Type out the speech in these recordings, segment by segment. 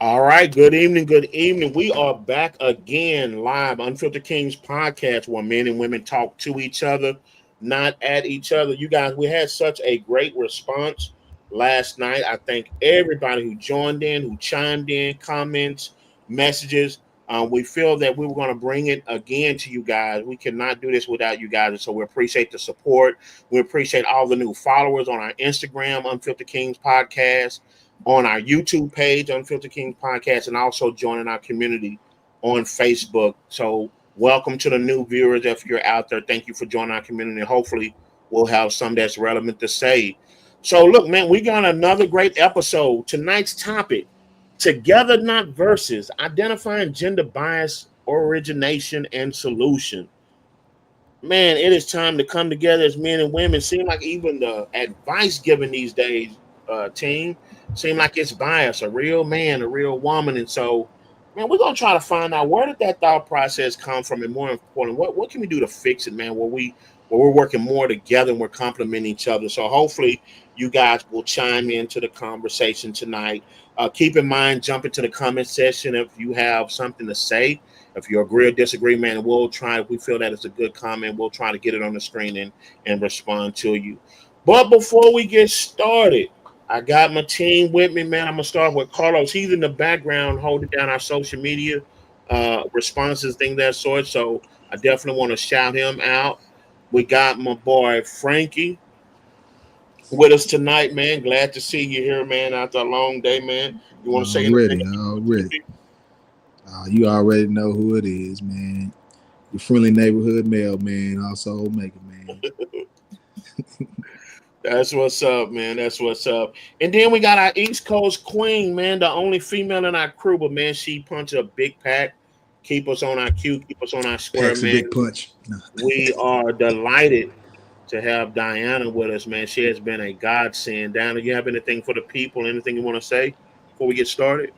All right, good evening, good evening. We are back again live, Unfiltered Kings podcast, where men and women talk to each other, not at each other. You guys, we had such a great response last night. I thank everybody who joined in, who chimed in, comments, messages. We feel that we were going to bring it again to you guys. We cannot do this without you guys, and so we appreciate the support. We appreciate all the new followers on our Instagram, Unfiltered Kings podcast, on our YouTube page, Unfiltered Kings Podcast, and also joining our community on Facebook. So, welcome to the new viewers. If you're out there, thank you for joining our community. Hopefully, we'll have some that's relevant to say. So, look, man, we got another great episode. Tonight's topic: together, not versus. Identifying gender bias, origination, and solution. Man, it is time to come together as men and women. Seem like even the advice given these days, team, seem like it's biased. A real man, a real woman, and so, man, we're gonna try to find out where did that thought process come from, and more important, what can we do to fix it, man? Where we're working more together and we're complementing each other. So hopefully, you guys will chime into the conversation tonight. Keep in mind, jump into the comment section if you have something to say. If you agree or disagree, man, we'll try. If we feel that it's a good comment, we'll try to get it on the screen and respond to you. But before we get started, I got my team with me, man. I'm gonna start with Carlos. He's in the background holding down our social media responses, things of that sort. So I definitely want to shout him out. We got my boy Frankie with us tonight, man. Glad to see you here, man. After a long day, man. You want to say anything to the Already. people? You already know who it is, man. Your friendly neighborhood mailman, also Omega, man. That's what's up, man. That's what's up. And then we got our East Coast Queen, man, the only female in our crew, but man, she punches a big pack, keep us on our cue, keep us on our square, Packs a man. big punch. No. We are delighted to have Diana with us, man. She has been a godsend. Diana, you have anything for the people? Anything you want to say before we get started?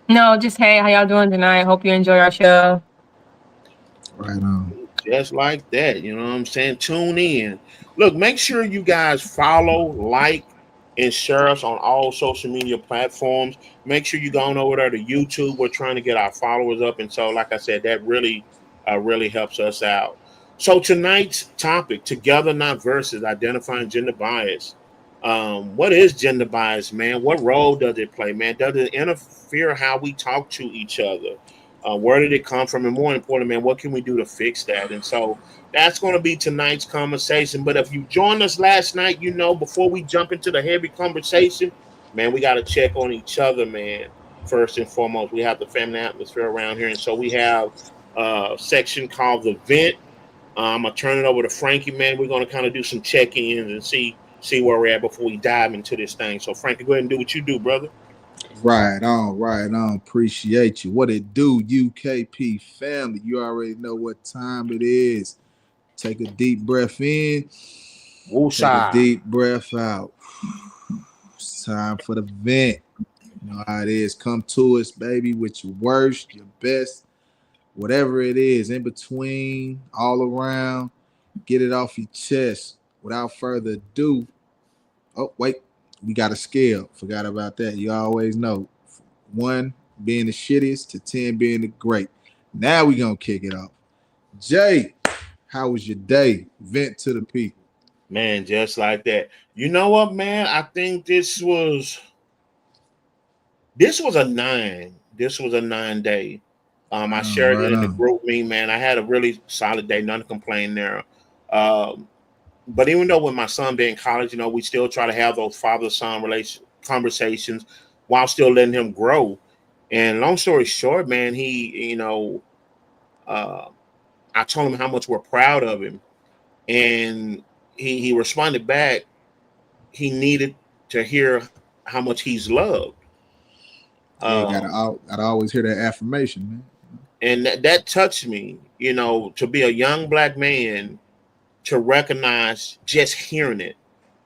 No, just hey, how y'all doing tonight? Hope you enjoy our show. Right on. Just like that, you know what I'm saying? Tune in. Look, make sure you guys follow, like, and share us on all social media platforms. Make sure you go on over there to YouTube. We're trying to get our followers up, and so, like I said, that really helps us out. So tonight's topic: together, not versus. Identifying gender bias. What is gender bias, man? What role does it play, man? Does it interfere how we talk to each other? Where did it come from? And more important, man, what can we do to fix that? And so that's going to be tonight's conversation. But if you joined us last night, you know, before we jump into the heavy conversation, man, we got to check on each other, man. First and foremost, we have the family atmosphere around here. And so we have a section called the vent. I'm going to turn it over to Frankie, man. We're going to kind of do some check-ins and see where we're at before we dive into this thing. So, Frankie, go ahead and do what you do, brother. Right on, right on. Appreciate you. What it do, UKP family? You already know what time it is. Take a deep breath in. Take a Woosah. deep breath out. It's time for the vent. You know how it is. Come to us, baby, with your worst, your best, whatever it is, in between, all around. Get it off your chest. Without further ado, oh, wait, we got a scale. Forgot about that. You always know. 1 being the shittiest to 10 being the great. Now we gonna kick it off. Jay, how was your day? Vent to the people. Man, just like that. You know what, man? I think this was a 9. This was a 9 day. I Oh, shared it right in the on. group me, man. I had a really solid day, none to complain there. Um, but even though with my son being in college, you know, we still try to have those father-son relation conversations while still letting him grow. And long story short, man, uh, I told him how much we're proud of him, and he responded back. He needed to hear how much he's loved. Yeah, you Um, gotta always hear that affirmation, man. and that touched me, you know, to be a young black man, to recognize just hearing it,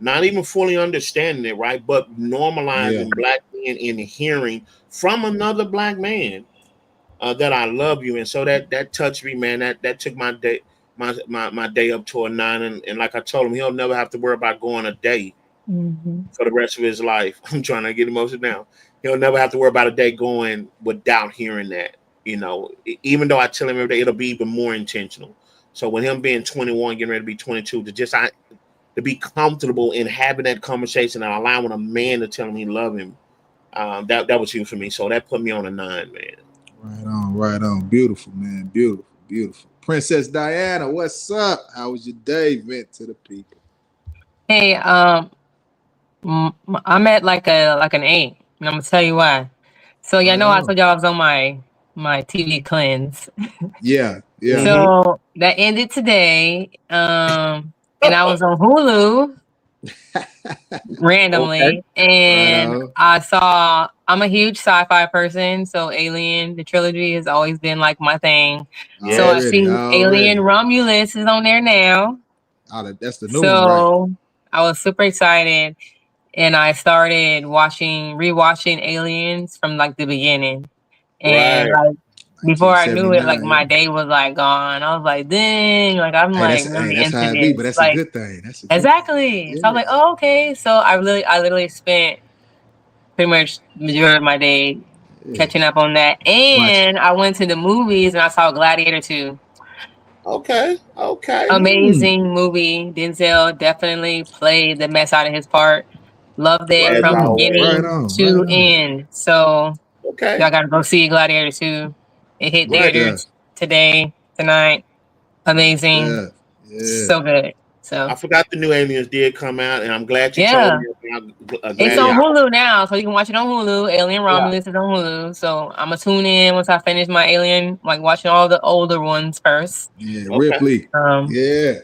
not even fully understanding it, right? But Yeah, normalizing black men in hearing from another black man that I love you. And so that touched me, man. That took my day my day up to a 9. And like I told him, he'll never have to worry about going a day. for the rest of his life. I'm trying to get emotional now. He'll never have to worry about a day going without hearing that. Even though I tell him every day, it'll be even more intentional. So with him being 21, getting ready to be 22, to be comfortable in having that conversation and allowing a man to tell him he love him, that was huge for me. So that put me on a 9, man. Right on, right on. Beautiful, man. Beautiful, beautiful. Princess Diana, what's up? How was your day? Vent to the people. Hey, I'm at like an 8, and I'm gonna tell you why. So yeah, I Right know I on. told y'all I was on my TV cleanse. Yeah, yeah. Mm-hmm. So that ended today. And I was on Hulu Okay. randomly, Right and on. I'm a huge sci-fi person, so Alien, the trilogy has always been like my thing. So I Yes. Already, see Alien already. Romulus is on there now. Oh, that's the new one, right? So I was super excited, and I started rewatching Aliens from like the beginning. And Right. like before I knew it, like 1979, my yeah. day was like gone. I was like, dang, like I'm Hey, like really that's into how it be, but this. that's a Like good thing. That's a good thing. exactly. So I was Yeah. like, oh, okay. So I literally spent pretty much the majority of my day Yeah. catching up on that. Watch. And I went to the movies and I saw Gladiator 2. Okay. Okay. Mm. Amazing movie. Denzel definitely played the mess out of his part. Loved it Right As from on. always. Right beginning on. Right to on. end. So Okay. y'all gotta go see Gladiator 2. It hit Good Right. stuff. theaters today, tonight. Good Amazing. stuff. Yeah. So good. I So forgot the new Aliens did come out, and I'm glad you told yeah. me. I'm It's glad. on Yeah. Hulu now, so you can watch it on Hulu. Alien Yeah. Romulus is on Hulu. So I'm gonna tune in once I finish my Alien, like watching all the older ones first. Yeah. Okay. Ripley. Um, Yeah.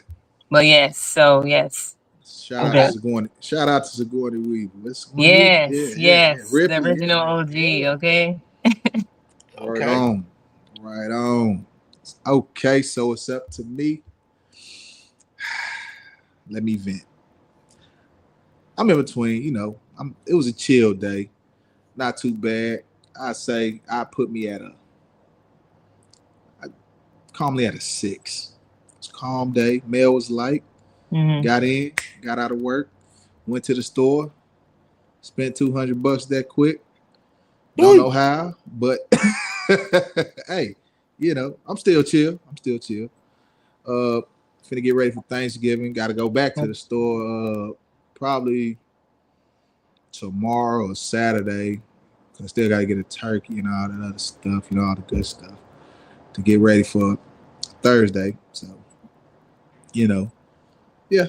but yes, so yes, Shout I'm out to Okay. good. Sigourney. Shout out to Sigourney Weaver. What's Sigourney Weaver? Yeah, Yes, yeah, yeah. yes, the Ripley. original Yeah, OG. yeah. Okay. Word Okay. on. Right on. Okay, so it's up to me. Let me vent. I'm in between, it was a chill day. Not too bad. I say I put me I calmly at a 6. It's a calm day. Mail was light. Hmm. Got in, got out of work, went to the store, spent $200 that quick. Don't Woo. know how, but hey, I'm still chill. I'm still chill. Uh, Finna get ready for Thanksgiving. Got to go back to the store. Probably tomorrow or Saturday. I still got to get a turkey and all that other stuff. All the good stuff to get ready for Thursday. So, you know, yeah,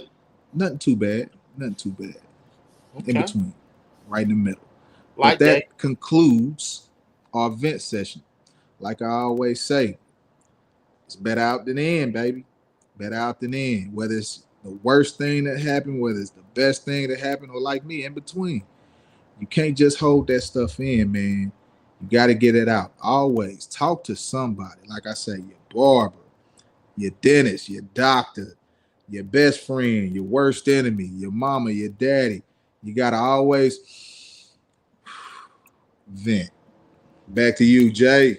nothing too bad. Nothing too bad. In Okay. between, right in the middle. But Like that. that concludes our event session. Like I always say, it's better out than in, baby. Better out than in. Whether it's the worst thing that happened, whether it's the best thing that happened, or like me, in between. You can't just hold that stuff in, man. You got to get it out. Always talk to somebody. Like I say, your barber, your dentist, your doctor, your best friend, your worst enemy, your mama, your daddy. You got to always vent. Back to you, Jay.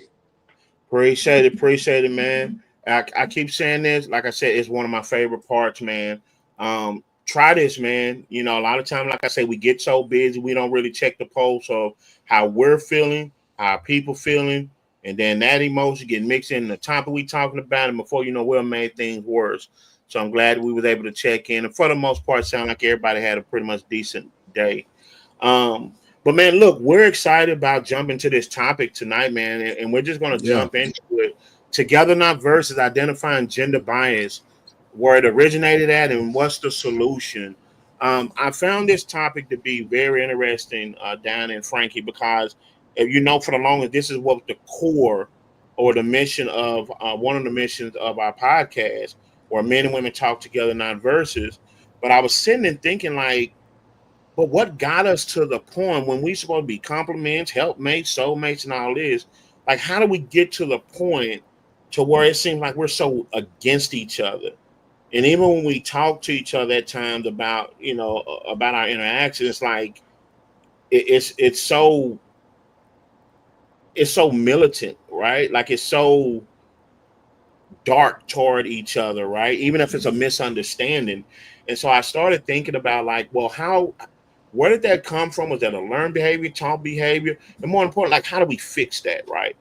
Appreciate it, man. I keep saying this. Like I said, it's one of my favorite parts, man. Try this, man. A lot of time, like I say, we get so busy, we don't really check the pulse of how we're feeling, how people feeling, and then that emotion get mixed in the topic we talking about, and before you know, we'll make things worse. So I'm glad we was able to check in, and for the most part, sound like everybody had a pretty much decent day. Um, but man, look, we're excited about jumping to this topic tonight, man, and we're just going to Yeah. jump into it together, not versus identifying gender bias, where it originated at, and what's the solution. I found this topic to be very interesting, Dan and Frankie, because if you know for the longest, this is what the core or the mission of one of the missions of our podcast, where men and women talk together, not versus. But I was sitting and thinking, like, but what got us to the point when we supposed to be compliments, helpmates, soulmates, and all this? Like, how do we get to the point to where it seems like we're so against each other? And even when we talk to each other at times about, about our interaction, it's like it's so militant, right? Like it's so dark toward each other, right? Even if it's a misunderstanding. And so I started thinking about like, well, where did that come from? Was that a learned behavior, taught behavior? And more important, like, how do we fix that, right?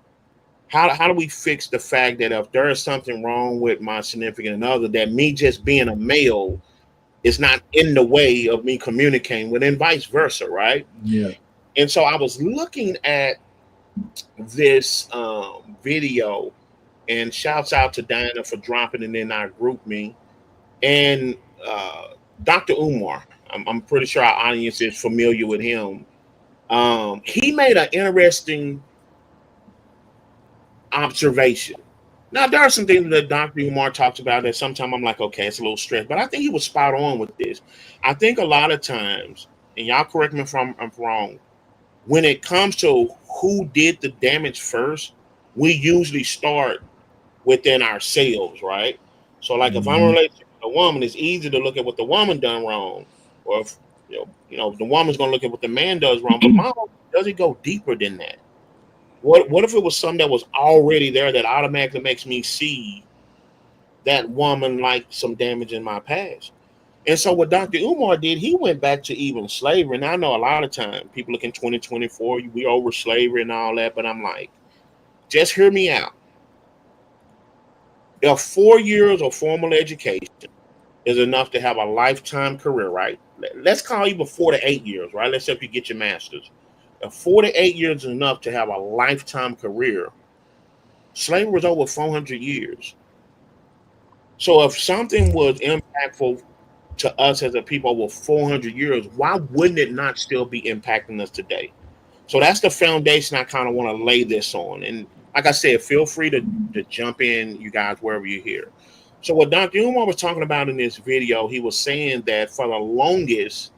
How do we fix the fact that if there is something wrong with my significant other, that me just being a male is not in the way of me communicating with, and vice versa, right? Yeah. And so I was looking at this video, and shouts out to Diana for dropping it in our group me. And Dr. Umar, I'm pretty sure our audience is familiar with him. He made an interesting observation. Now, there are some things that Dr. Umar talks about that sometimes I'm like, okay, it's a little stretch, but I think he was spot on with this. I think a lot of times, and y'all correct me if I'm wrong, when it comes to who did the damage first, we usually start within ourselves, right? So, like, if I'm in a Mm-hmm. relationship with a woman, it's easy to look at what the woman done wrong, or if the woman's gonna look at what the man does wrong. But mom, does it go deeper than that? What if it was something that was already there that automatically makes me see that woman like some damage in my past? And so what Dr. Umar did, he went back to even slavery. And I know a lot of time people look in 2024, we over slavery and all that, but I'm like, just hear me out. If 4 years of formal education is enough to have a lifetime career, right? Let's call even 4 to 8 years, right? Let's say if you get your master's. If 4 to 8 years is enough to have a lifetime career, slavery was over 400 years. So if something was impactful to us as a people over 400 years, why wouldn't it not still be impacting us today? So that's the foundation I kind of want to lay this on. And like I said, feel free to jump in, you guys, wherever you're here. So what Dr. Umar was talking about in this video, he was saying that for the longest,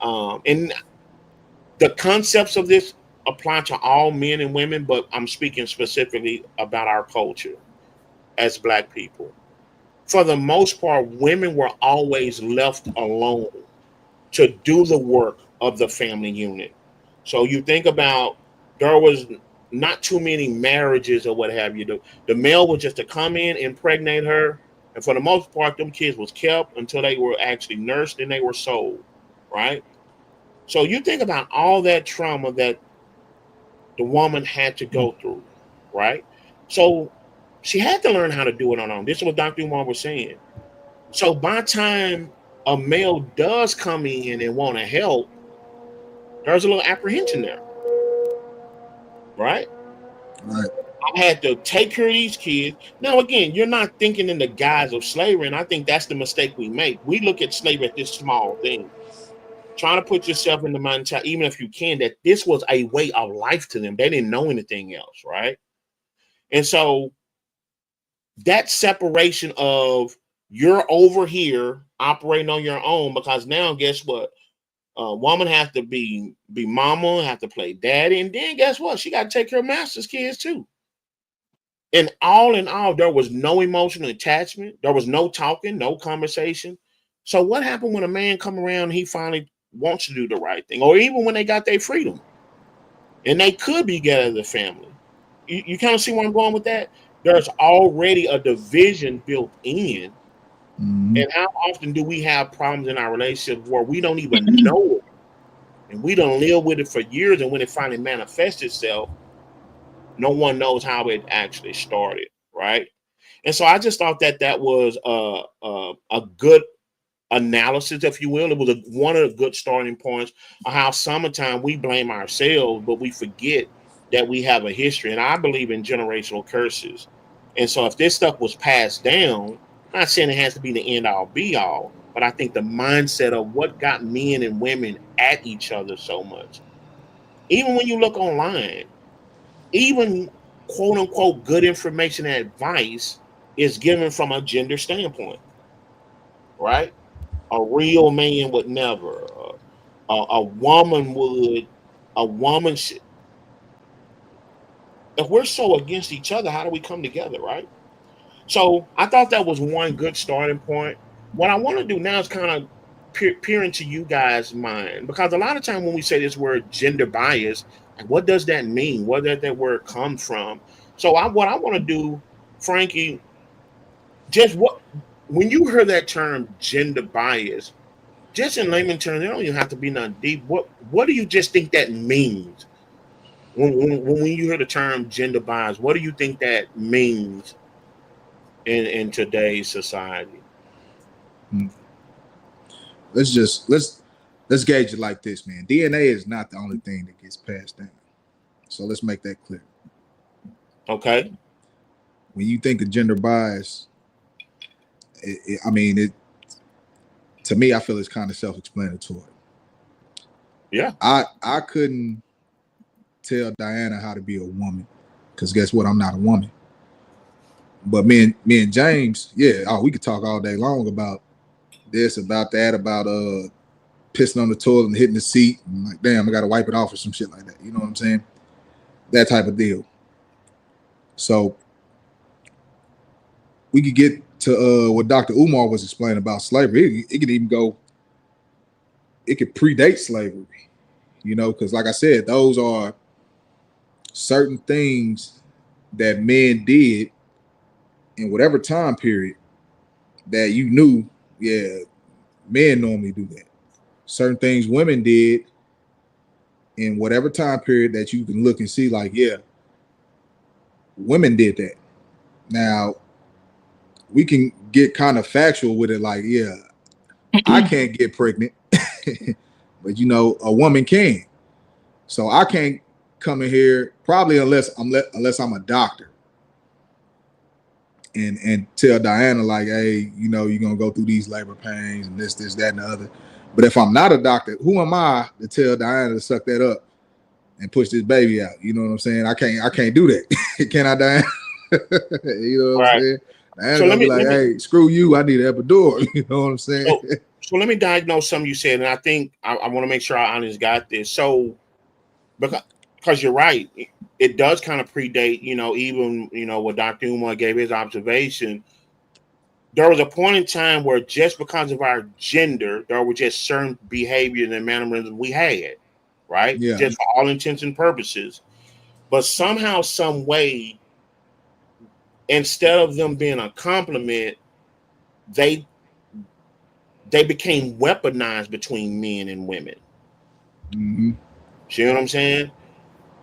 and the concepts of this apply to all men and women, but I'm speaking specifically about our culture as Black people. For the most part, women were always left alone to do the work of the family unit. So you think about, there was not too many marriages or what have you. The male was just to come in, impregnate her, and for the most part, them kids was kept until they were actually nursed and they were sold, right? So you think about all that trauma that the woman had to go through, right? So she had to learn how to do it on her own. This is what Dr. Umar was saying. So by the time a male does come in and want to help, there's a little apprehension there, right? Right. I had to take care of these kids. Now, again, you're not thinking in the guise of slavery, and I think that's the mistake we make. We look at slavery as this small thing, trying to put yourself in the mindset, even if you can, that this was a way of life to them. They didn't know anything else, right? And so that separation of, you're over here operating on your own, because now guess what? A woman has to be mama, have to play daddy, and then guess what? She got to take care of master's kids too. And all in all, there was no emotional attachment. There was no talking, no conversation. So what happened when a man come around and he finally wants to do the right thing, or even when they got their freedom and they could be together as a family? You kind of see where I'm going with that? There's already a division built in. Mm-hmm. And how often do we have problems in our relationship where we don't even know it, and we don't live with it for years, and when it finally manifests itself, no one knows how it actually started, right? And so I just thought that that was a good analysis, if you will. It was one of the good starting points of how summertime we blame ourselves, but we forget that we have a history. And I believe in generational curses. And so if this stuff was passed down, I'm not saying it has to be the end all be all, but I think the mindset of what got men and women at each other so much. Even when you look online, even quote unquote good information and advice is given from a gender standpoint, right? A real man would never. A woman would. A woman should. If we're so against each other, how do we come together, right? So I thought that was one good starting point. What I want to do now is kind of peer into you guys' mind, because a lot of time when we say this word gender bias, like, what does that mean? Where does that word come from? So what I want to do, Frankie, just what when you hear that term gender bias, just in layman terms, it don't even have to be nothing deep. What do you just think that means when you hear the term gender bias? What do you think that means in today's society? Hmm. Let's gauge it like this, man. DNA is not the only thing that gets passed down. So let's make that clear. Okay. When you think of gender bias, I mean, to me, I feel it's kind of self-explanatory. Yeah. I couldn't tell Diana how to be a woman because guess what? I'm not a woman. But me and James, yeah, oh, we could talk all day long about this, about that, about pissing on the toilet and hitting the seat, and like, damn, I gotta wipe it off or some shit like that. You know what I'm saying? That type of deal. So we could get to what Dr. Umar was explaining about slavery. It could even go, it could predate slavery, you know, because like I said, those are certain things that men did in whatever time period that you knew, yeah, men normally do that. Certain things women did in whatever time period that you can look and see, like, yeah, women did that. Now, we can get kind of factual with it, like, yeah, I can't get pregnant, but you know, a woman can. So I can't come in here probably unless I'm a doctor and tell Diana like, hey, you know, you're gonna go through these labor pains and this, that, and the other. But if I'm not a doctor, who am I to tell Diana to suck that up and push this baby out? You know what I'm saying? I can't do that. Can I, Diana? You know what I'm Right. saying? Diana So gonna be like, hey, screw you, I need an epidural. You know what I'm saying? so so let me diagnose something you said, and I think I want to make sure our audience got this. So because you're right, it does kind of predate, even what Dr. Umar gave his observation. There was a point in time where just because of our gender, there were just certain behaviors and mannerisms we had, right? Yeah. Just for all intents and purposes. But somehow, some way, instead of them being a compliment, they they became weaponized between men and women. Mm-hmm. See what I'm saying?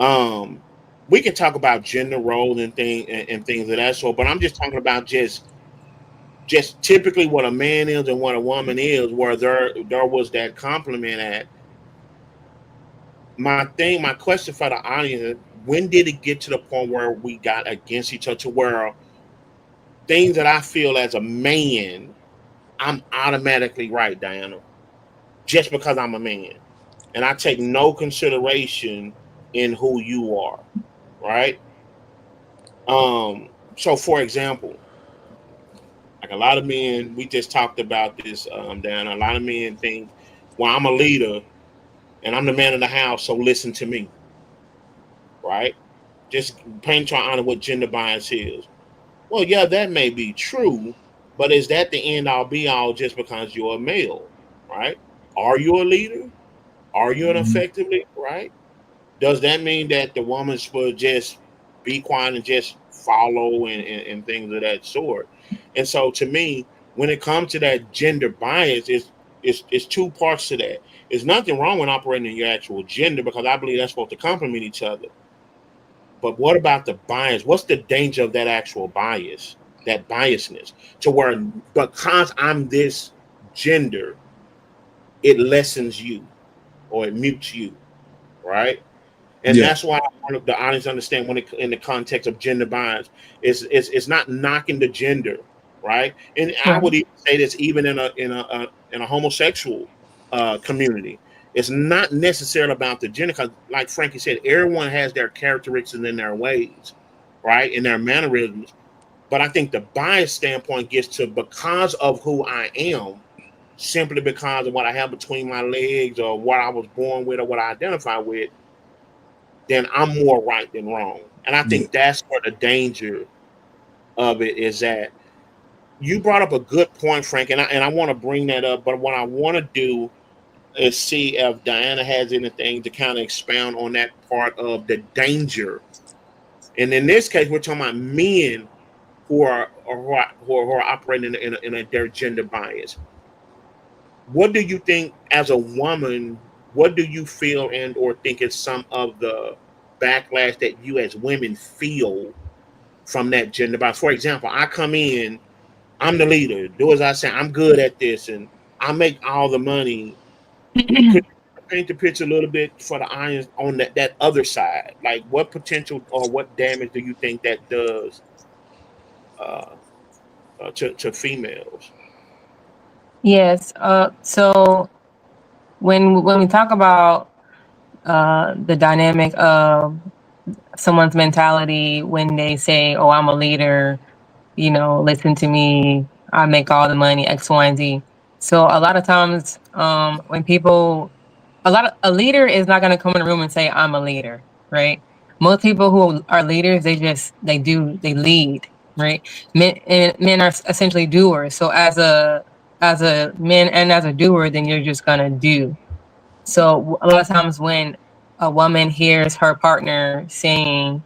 Um, we can talk about gender roles and things of that sort, but I'm just talking about just typically what a man is and what a woman is, where there was that compliment at. My question for the audience is, when did it get to the point where we got against each other to where things that I feel as a man, I'm automatically right, Diana, just because I'm a man. And I take no consideration in who you are, right? So for example, like a lot of men, we just talked about this, Dan. A lot of men think, well, I'm a leader and I'm the man of the house, so listen to me, right? Just paying to honor what gender bias is. Well, yeah, that may be true, but is that the end all be all just because you're a male, right? Are you a leader? Are you an Mm-hmm. effective leader, right? Does that mean that the woman should just be quiet and just follow and things of that sort? And so to me, when it comes to that gender bias, it's two parts to that. There's nothing wrong with operating in your actual gender because I believe that's supposed to complement each other. But what about the bias? What's the danger of that actual bias, that biasness, to where because I'm this gender, it lessens you or it mutes you, right? And Yeah. that's why I want the audience to understand when it in the context of gender bias, it's not knocking the gender, right? And I Right. would even say this even in a homosexual community. It's not necessarily about the gender because, like Frankie said, everyone has their characteristics and their ways, right, and their mannerisms. But I think the bias standpoint gets to because of who I am, simply because of what I have between my legs or what I was born with or what I identify with, then I'm more right than wrong. And I Yeah. think that's where the danger of it is at. You brought up a good point, Frank, and I want to bring that up. But what I want to do is see if Diana has anything to kind of expound on that part of the danger. And in this case, we're talking about men who are operating in their gender bias. What do you think as a woman? What do you feel and or think is some of the backlash that you as women feel from that gender bias? For example, I come in, I'm the leader, do as I say, I'm good at this, and I make all the money. Could you paint the picture a little bit for the audience on that other side? Like, what potential or what damage do you think that does uh, to females? Yes. So when we talk about the dynamic of someone's mentality when they say, "Oh, I'm a leader," listen to me, I make all the money, X, Y, and Z. So a lot of times, when people, a leader is not going to come in the room and say, "I'm a leader," right? Most people who are leaders, they lead, right? Men are essentially doers. So as a man and as a doer, then you're just gonna do. So a lot of times when a woman hears her partner saying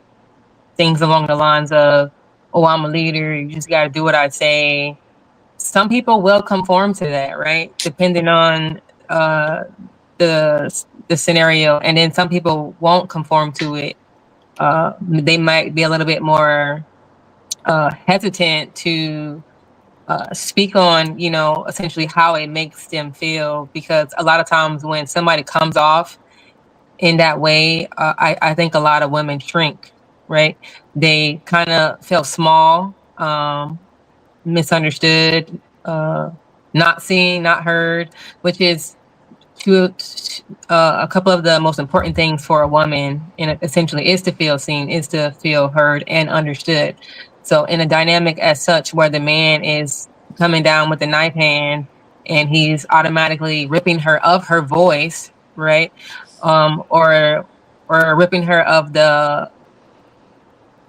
things along the lines of, "Oh, I'm a leader, you just got to do what I say," some people will conform to that, right? Depending on uh, the scenario, and then some people won't conform to it. They might be a little bit more hesitant to speak on, essentially how it makes them feel, because a lot of times when somebody comes off in that way, I think a lot of women shrink, right? They kind of feel small, misunderstood, not seen, not heard, which is to a couple of the most important things for a woman, and essentially is to feel seen, is to feel heard and understood. So in a dynamic as such where the man is coming down with a knife hand and he's automatically ripping her of her voice, right? Or ripping her of the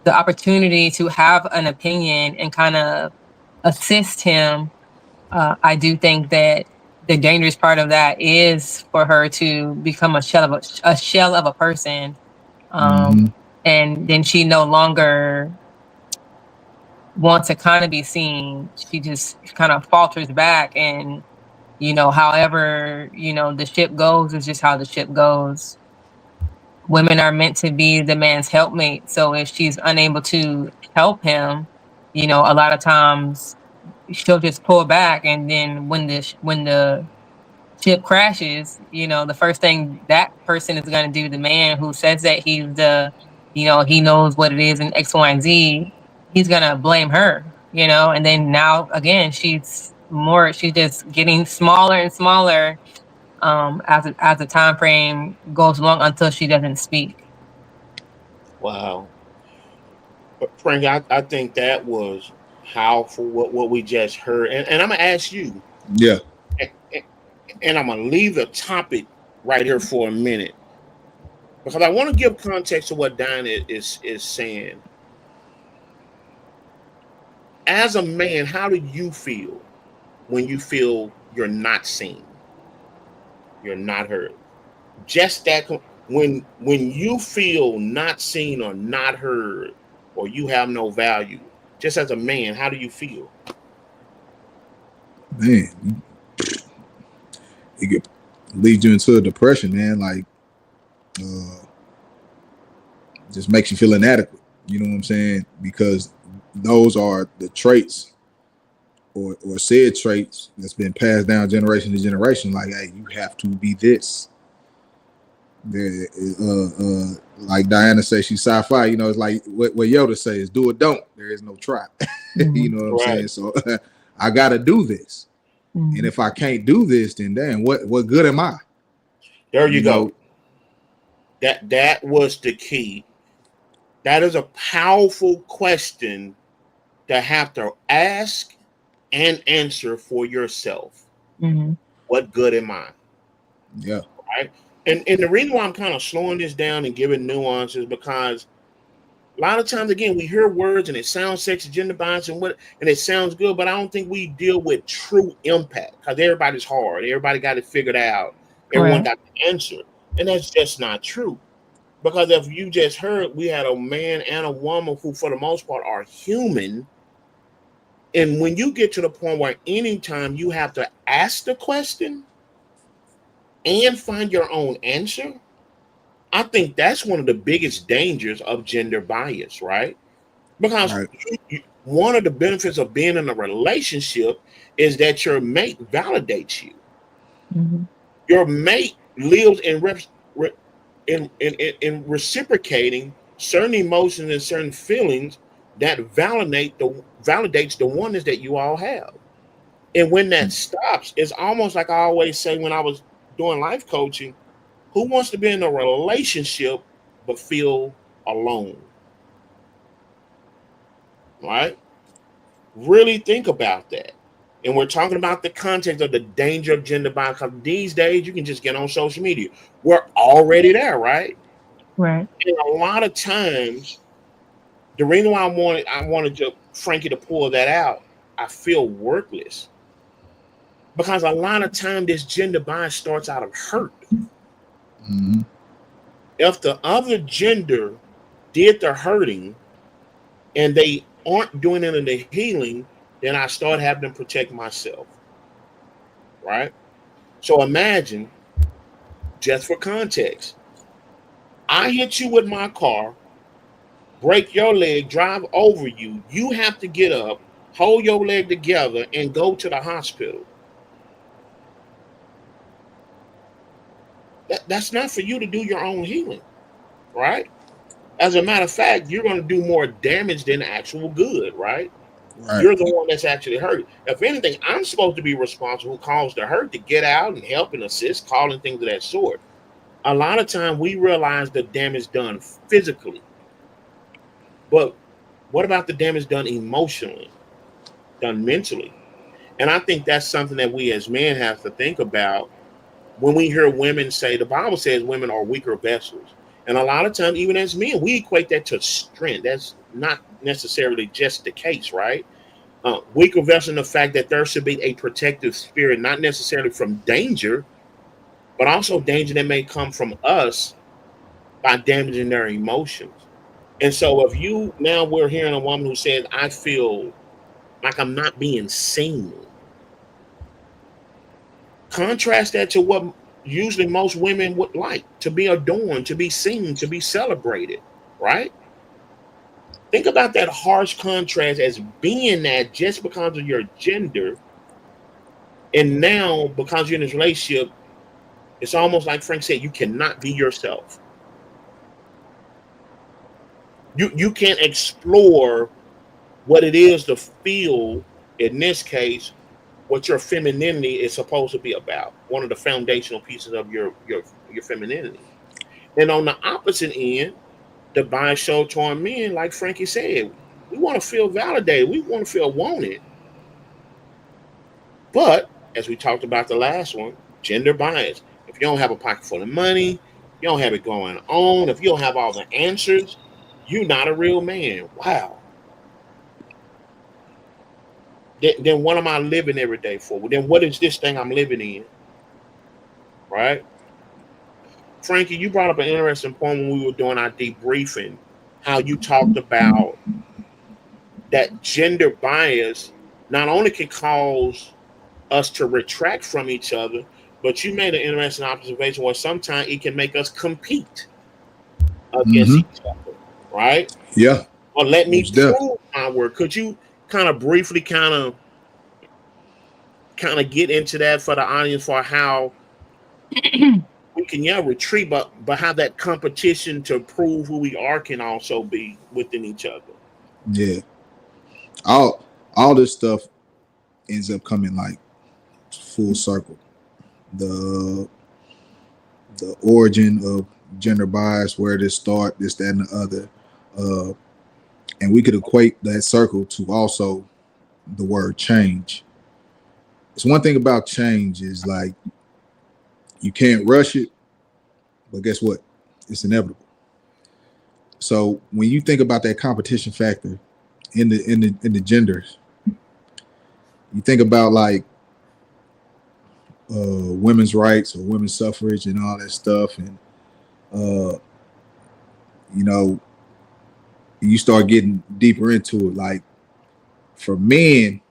opportunity to have an opinion and kind of assist him. I do think that the dangerous part of that is for her to become a shell of a person, Mm-hmm. and then she no longer wants to kind of be seen. She just kind of falters back, and however the ship goes is just how the ship goes. Women are meant to be the man's helpmate, so if she's unable to help him, a lot of times she'll just pull back, and then when the ship crashes, the first thing that person is going to do, the man who says that he's he knows what it is in X, Y, and Z, he's going to blame her, and then now again, she's just getting smaller and smaller, as the time frame goes along until she doesn't speak. Wow. But Frank, I think that was powerful what we just heard. And I'm gonna ask you, Yeah. and, and I'm gonna leave the topic right here for a minute because I want to give context to what Dinah is saying. As a man, how do you feel when you feel you're not seen, you're not heard? Just that when you feel not seen or not heard, or you have no value, just as a man, how do you feel? Man, it could lead you into a depression, man. Like, uh, just makes you feel inadequate. You know what I'm saying? Because those are the traits or said traits that's been passed down generation to generation. Like, hey, you have to be this. Like Diana says, she's sci-fi. It's like what Yoda says: "Do or don't. There is no try." You Mm-hmm. know what I'm Right. saying? So I gotta do this, and Mm-hmm. if I can't do this, then damn, what good am I? There you You go. know? That was the key. That is a powerful question to have to ask and answer for yourself. Mm-hmm. What good am I? Yeah. Right? And the reason why I'm kind of slowing this down and giving nuances because a lot of times again we hear words and it sounds sexy, gender bias and it sounds good, but I don't think we deal with true impact because everybody's hard, everybody got it figured out, everyone Right. got the answer, and that's just not true. Because if you just heard, we had a man and a woman who, for the most part, are human, And when you get to the point where anytime you have to ask the question and find your own answer, I think that's one of the biggest dangers of gender bias, right? Because Right. one of the benefits of being in a relationship is that your mate validates you. Mhm. Your mate lives in reciprocating certain emotions and certain feelings that validates the oneness that you all have. And when that stops, it's almost like I always say when I was doing life coaching, who wants to be in a relationship but feel alone? Right? Really think about that. And we're talking about the context of the danger of gender bias. Because these days you can just get on social media. We're already there, right? Right. And a lot of times, the reason why I wanted to Frankie to pull that out, I feel worthless. Because a lot of time this gender bias starts out of hurt. Mm-hmm. If the other gender did the hurting and they aren't doing it in the healing, then I start having to protect myself. Right? So imagine, just for context, I hit you with my car, break your leg, drive over you. You have to get up, hold your leg together, and go to the hospital. That's not for you to do your own healing, right? As a matter of fact, you're going to do more damage than actual good, right? Right. You're the one that's actually hurt. If anything, I'm supposed to be responsible who caused the hurt to get out and help and assist, calling things of that sort. A lot of time we realize the damage done physically, but what about the damage done emotionally, done mentally? And I think that's something that we as men have to think about when we hear women say, the Bible says women are weaker vessels. And a lot of times, even as men, we equate that to strength. That's not necessarily just the case, right? Weaker vessel in the fact that there should be a protective spirit, not necessarily from danger, but also danger that may come from us by damaging their emotions. And so if you now we're hearing a woman who says, I feel like I'm not being seen. Contrast that to what usually most women would like to be adorned, to be seen, to be celebrated, right? Think about that harsh contrast as being that just because of your gender. And now, because you're in this relationship, it's almost like Frank said, you cannot be yourself. You can't explore what it is to feel, in this case, what your femininity is supposed to be about. One of the foundational pieces of your femininity. And on the opposite end, the bias show toward men, like Frankie said, we want to feel validated. We want to feel wanted. But as we talked about the last one, gender bias. If you don't have a pocket full of money, you don't have it going on, if you don't have all the answers, you're not a real man. Wow. Then what am I living every day for? Then what is this thing I'm living in? Right? Frankie, you brought up an interesting point when we were doing our debriefing, how you talked about that gender bias not only can cause us to retract from each other, but you made an interesting observation where sometimes it can make us compete against Mm-hmm. each other, right? Yeah. Or let me Most deaf. prove my work. Could you kind of briefly kind of get into that for the audience for how we can retreat, but how that competition to prove who we are can also be within each other. Yeah. All this stuff ends up coming like full circle. The the origin of gender bias, where it start, this, that, and the other. Uh, and we could equate that circle to also the word change. It's one thing about change is like you can't rush it, but guess what? It's inevitable. So when you think about that competition factor in the genders, you think about like women's rights or women's suffrage and all that stuff, and uh, you know, you start getting deeper into it. Like for men,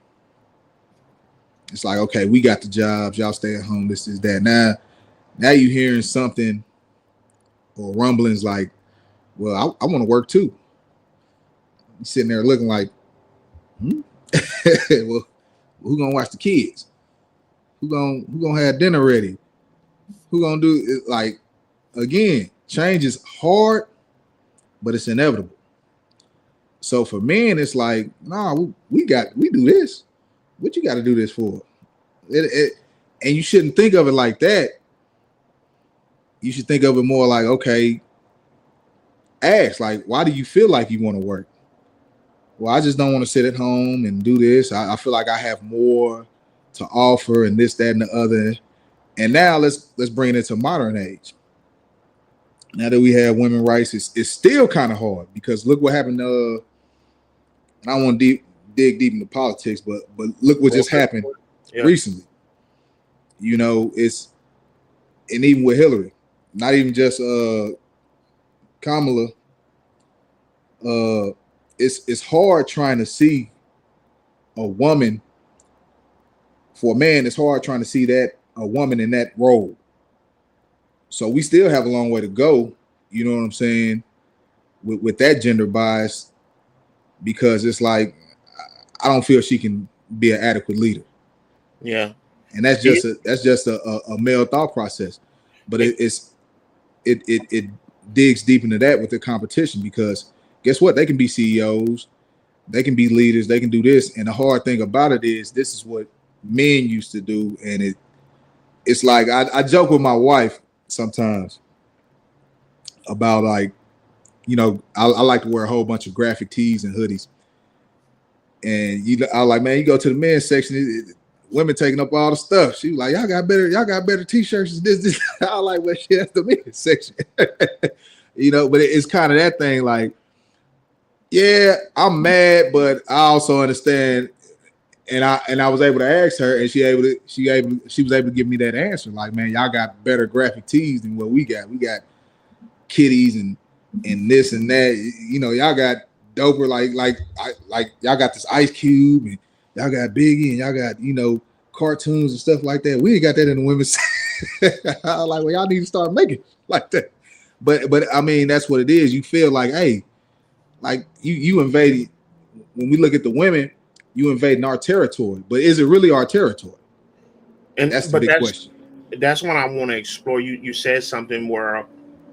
It's like, okay, we got the jobs, y'all stay at home, this is that. Now you hearing something or rumblings like, well, I want to work too. You sitting there looking like, well, who gonna watch the kids? Who gonna have dinner ready? Who gonna do it? Like, again, change is hard, but it's inevitable. So for men, it's like, nah, we do this. What you got to do this for? And you shouldn't think of it like that. You should think of it more like, okay, ask, like, why do you feel like you want to work? Well, I just don't want to sit at home and do this. I feel like I have more to offer and this, that, and the other. And now let's bring it into modern age. Now that we have women's rights, it's still kind of hard because look what happened. I don't want to dig deep into politics, but look what just happened recently. You know, and even with Hillary, not even just Kamala. It's hard trying to see a woman. For a man, it's hard trying to see that a woman in that role. So we still have a long way to go. You know what I'm saying? With that gender bias, because it's like I don't feel she can be an adequate leader. Yeah, and that's just a male thought process. But it digs deep into that with the competition, because guess what? They can be CEOs, they can be leaders, they can do this. And the hard thing about it is this is what men used to do, and it's like I joke with my wife sometimes about, like, you know, I like to wear a whole bunch of graphic tees and hoodies. And I like, man, you go to the men's section, women taking up all the stuff. She was like, y'all got better t-shirts than this. I was like, well, shit, that's the men's section. You know, but it's kind of that thing, like, yeah, I'm mad, but I also understand. And I was able to ask her, and she was able to give me that answer. Like, man, y'all got better graphic tees than what we got. We got kitties and this and that. You know, y'all got doper, like y'all got this Ice Cube, and y'all got Biggie, and y'all got, you know, cartoons and stuff like that. We ain't got that in the women's. I was like, well, y'all need to start making like that. But I mean, that's what it is. You feel like, hey, like you invaded. When we look at the women, you invading our territory, but is it really our territory? And that's the big question. That's what I want to explore. You said something where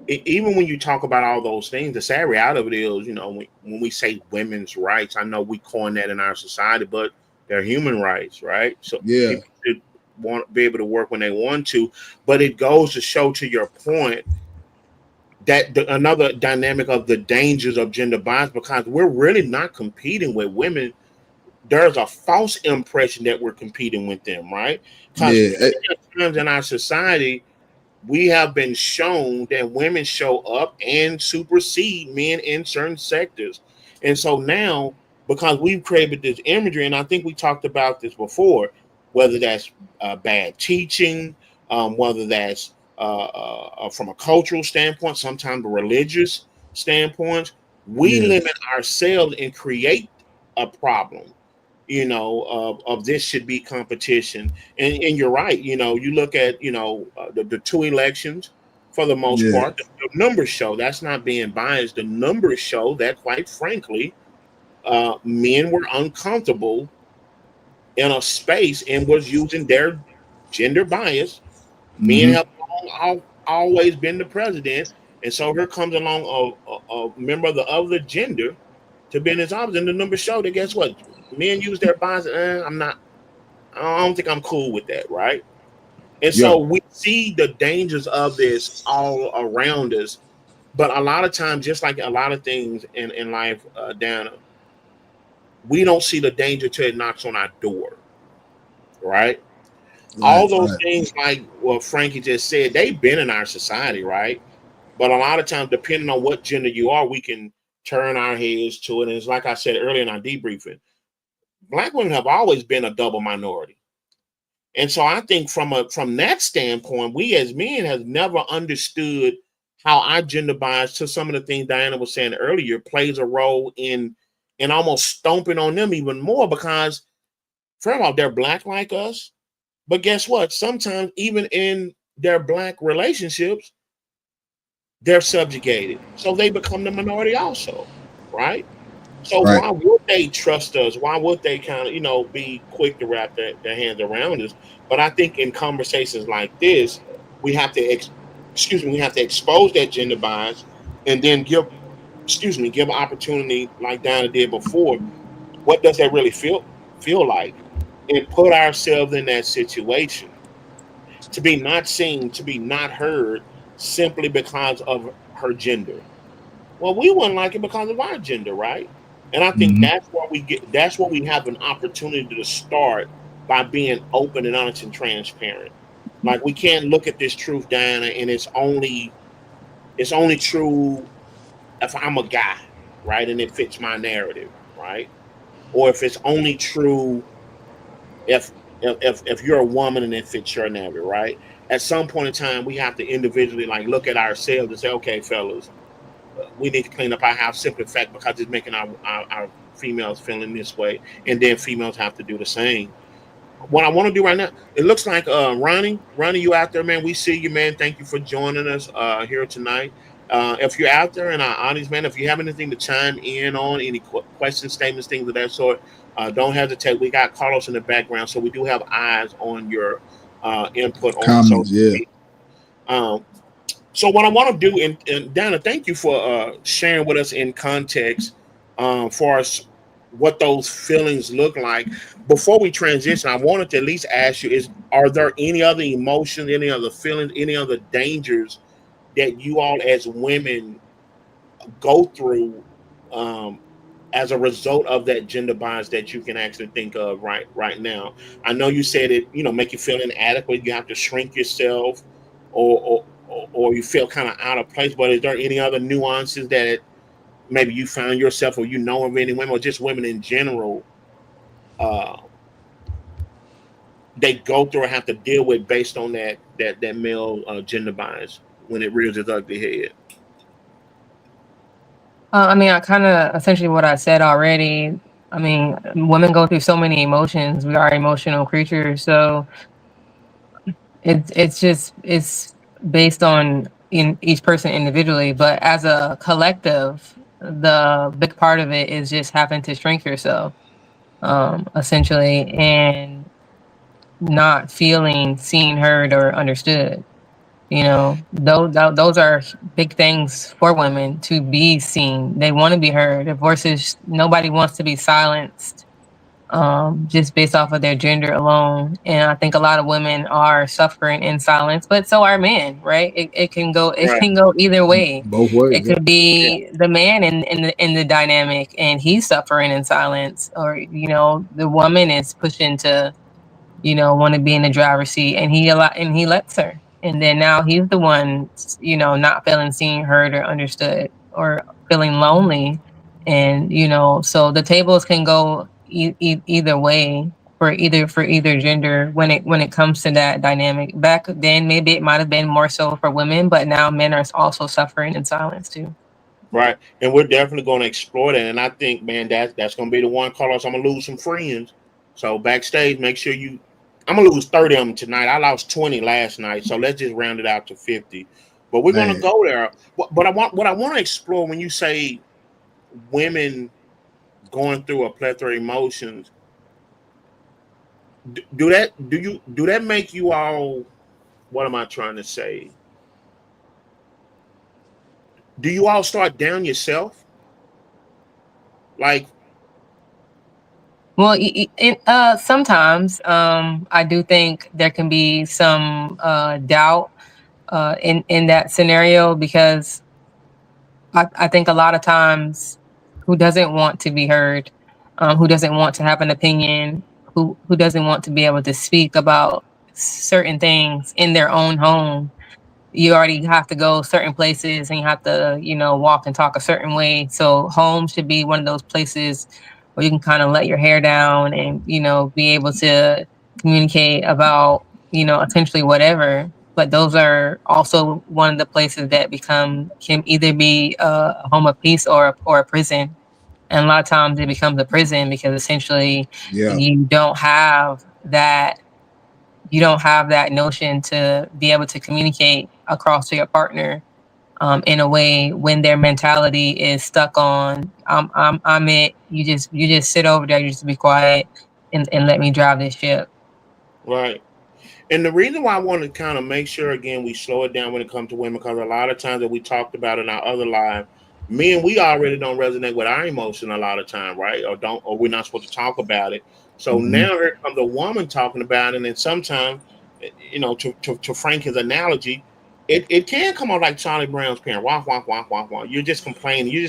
even when you talk about all those things, the sad reality of it is, you know, when we say women's rights, I know we coin that in our society, but they're human rights, right? So yeah, people should be able to work when they want to, but it goes to show, to your point, that another dynamic of the dangers of gender bias, because we're really not competing with women. There's a false impression that we're competing with them, right? Because times in our society, we have been shown that women show up and supersede men in certain sectors. And so now, because we've created this imagery, and I think we talked about this before, whether that's bad teaching, whether that's from a cultural standpoint, sometimes a religious standpoint, we limit ourselves and create a problem, you know, of this should be competition. And you're right, you know, you look at, you know, the two elections, for the most part, the numbers show, that's not being biased, the numbers show that, quite frankly, men were uncomfortable in a space and was using their gender bias. Men have always been the president, and so here comes along a member of the other gender to be in his office, and the numbers show that, guess what, men use their bias. I don't think I'm cool with that, right? And so we see the dangers of this all around us, but a lot of times, just like a lot of things in life, Dana, we don't see the danger till it knocks on our door, right? All those things, like what Frankie just said, they've been in our society, right? But a lot of times, depending on what gender you are, we can turn our heads to it. And it's like I said earlier in our debriefing, Black women have always been a double minority. And so I think from that standpoint, we as men have never understood how our gender bias, to some of the things Diana was saying earlier, plays a role in almost stomping on them even more, because First of all, they're black like us, but guess what? Sometimes even in their black relationships, they're subjugated. So they become the minority also, right? So Right. why would they trust us? Why would they kind of, be quick to wrap their hands around us? But I think in conversations like this, we have to, we have to expose that gender bias and then give opportunity like Donna did before. What does that really feel like? And put ourselves in that situation to be not seen, to be not heard, simply because of her gender. Well, we wouldn't like it because of our gender, right? And I think Hmm. that's what we have an opportunity to start by being open and honest and transparent. Like we can't look at this truth, Diana, and it's only true if I'm a guy, right? And it fits my narrative, right? Or if it's only true if if you're a woman and it fits your narrative, right? At some point in time, we have to individually like look at ourselves and say, okay, fellas, we need to clean up our house simply fact because it's making our females feeling this way, and then females have to do the same. What I want to do right now, it looks like Ronnie, you out there, man. We see you, man. Thank you for joining us here tonight. If you're out there in our audience, man, if you have anything to chime in on, any questions, statements, things of that sort, don't hesitate. We got Carlos in the background, so we do have eyes on your input on social Comments, yeah. media. Um, so what I want to do, and Dana, thank you for sharing with us in context for us what those feelings look like. Before we transition, I wanted to at least ask you: are there any other emotions, any other feelings, any other dangers that you all as women go through um, as a result of that gender bias that you can actually think of right now? I know you said it, make you feel inadequate. You have to shrink yourself, or you feel kind of out of place. But is there any other nuances that maybe you found yourself, or you know of any women, or just women in general, uh, they go through or have to deal with based on that male gender bias when it rears its ugly head? I mean, I kind of essentially what I said already. I mean, women go through so many emotions. We are emotional creatures, so it's based on in each person individually. But as a collective, the big part of it is just having to shrink yourself, essentially, and not feeling seen, heard, or understood. Those are big things for women to be seen. They want to be heard. Their voices, nobody wants to be silenced, just based off of their gender alone. And I think a lot of women are suffering in silence, but so are men, right? It can go it Right. can go either way. Both ways, It yeah. could Yeah. be the man in the dynamic and he's suffering in silence, or the woman is pushing to want to be in the driver's seat, and he lets her, and then now he's the one, not feeling seen, heard, or understood, or feeling lonely, and so the tables can go either way for either gender when it comes to that dynamic. Back then, maybe it might have been more so for women, but now men are also suffering in silence too. Right. And we're definitely going to explore that. And I think, man, that's going to be the one, Carlos. I'm going to lose some friends. So backstage, make sure you. I'm going to lose 30 of them tonight. I lost 20 last night. So let's just round it out to 50. But we're going to Man, go there. But I want to explore when you say women going through a plethora of emotions. Do that make you all? What am I trying to say? Do you all start down yourself? Like, Well, sometimes I do think there can be some doubt in that scenario, because I think a lot of times, who doesn't want to be heard, who doesn't want to have an opinion, who doesn't want to be able to speak about certain things in their own home. You already have to go certain places, and you have to walk and talk a certain way. So home should be one of those places where you can kind of let your hair down, and be able to communicate about essentially whatever. But those are also one of the places that can either be a home of peace or a prison. And a lot of times it becomes a prison because essentially Yeah. you don't have that notion to be able to communicate across to your partner in a way when their mentality is stuck on I'm it. You just sit over there, you just be quiet and let me drive this ship. Right. And the reason why I want to kind of make sure again we slow it down when it comes to women, because a lot of times that we talked about in our other live, men, we already don't resonate with our emotion a lot of time, right? Or we're not supposed to talk about it. So Mm-hmm. now here comes a woman talking about it, and then sometimes, to Frank's analogy, it can come out like Charlie Brown's parent, wah wah wah wah wah. You're just complaining.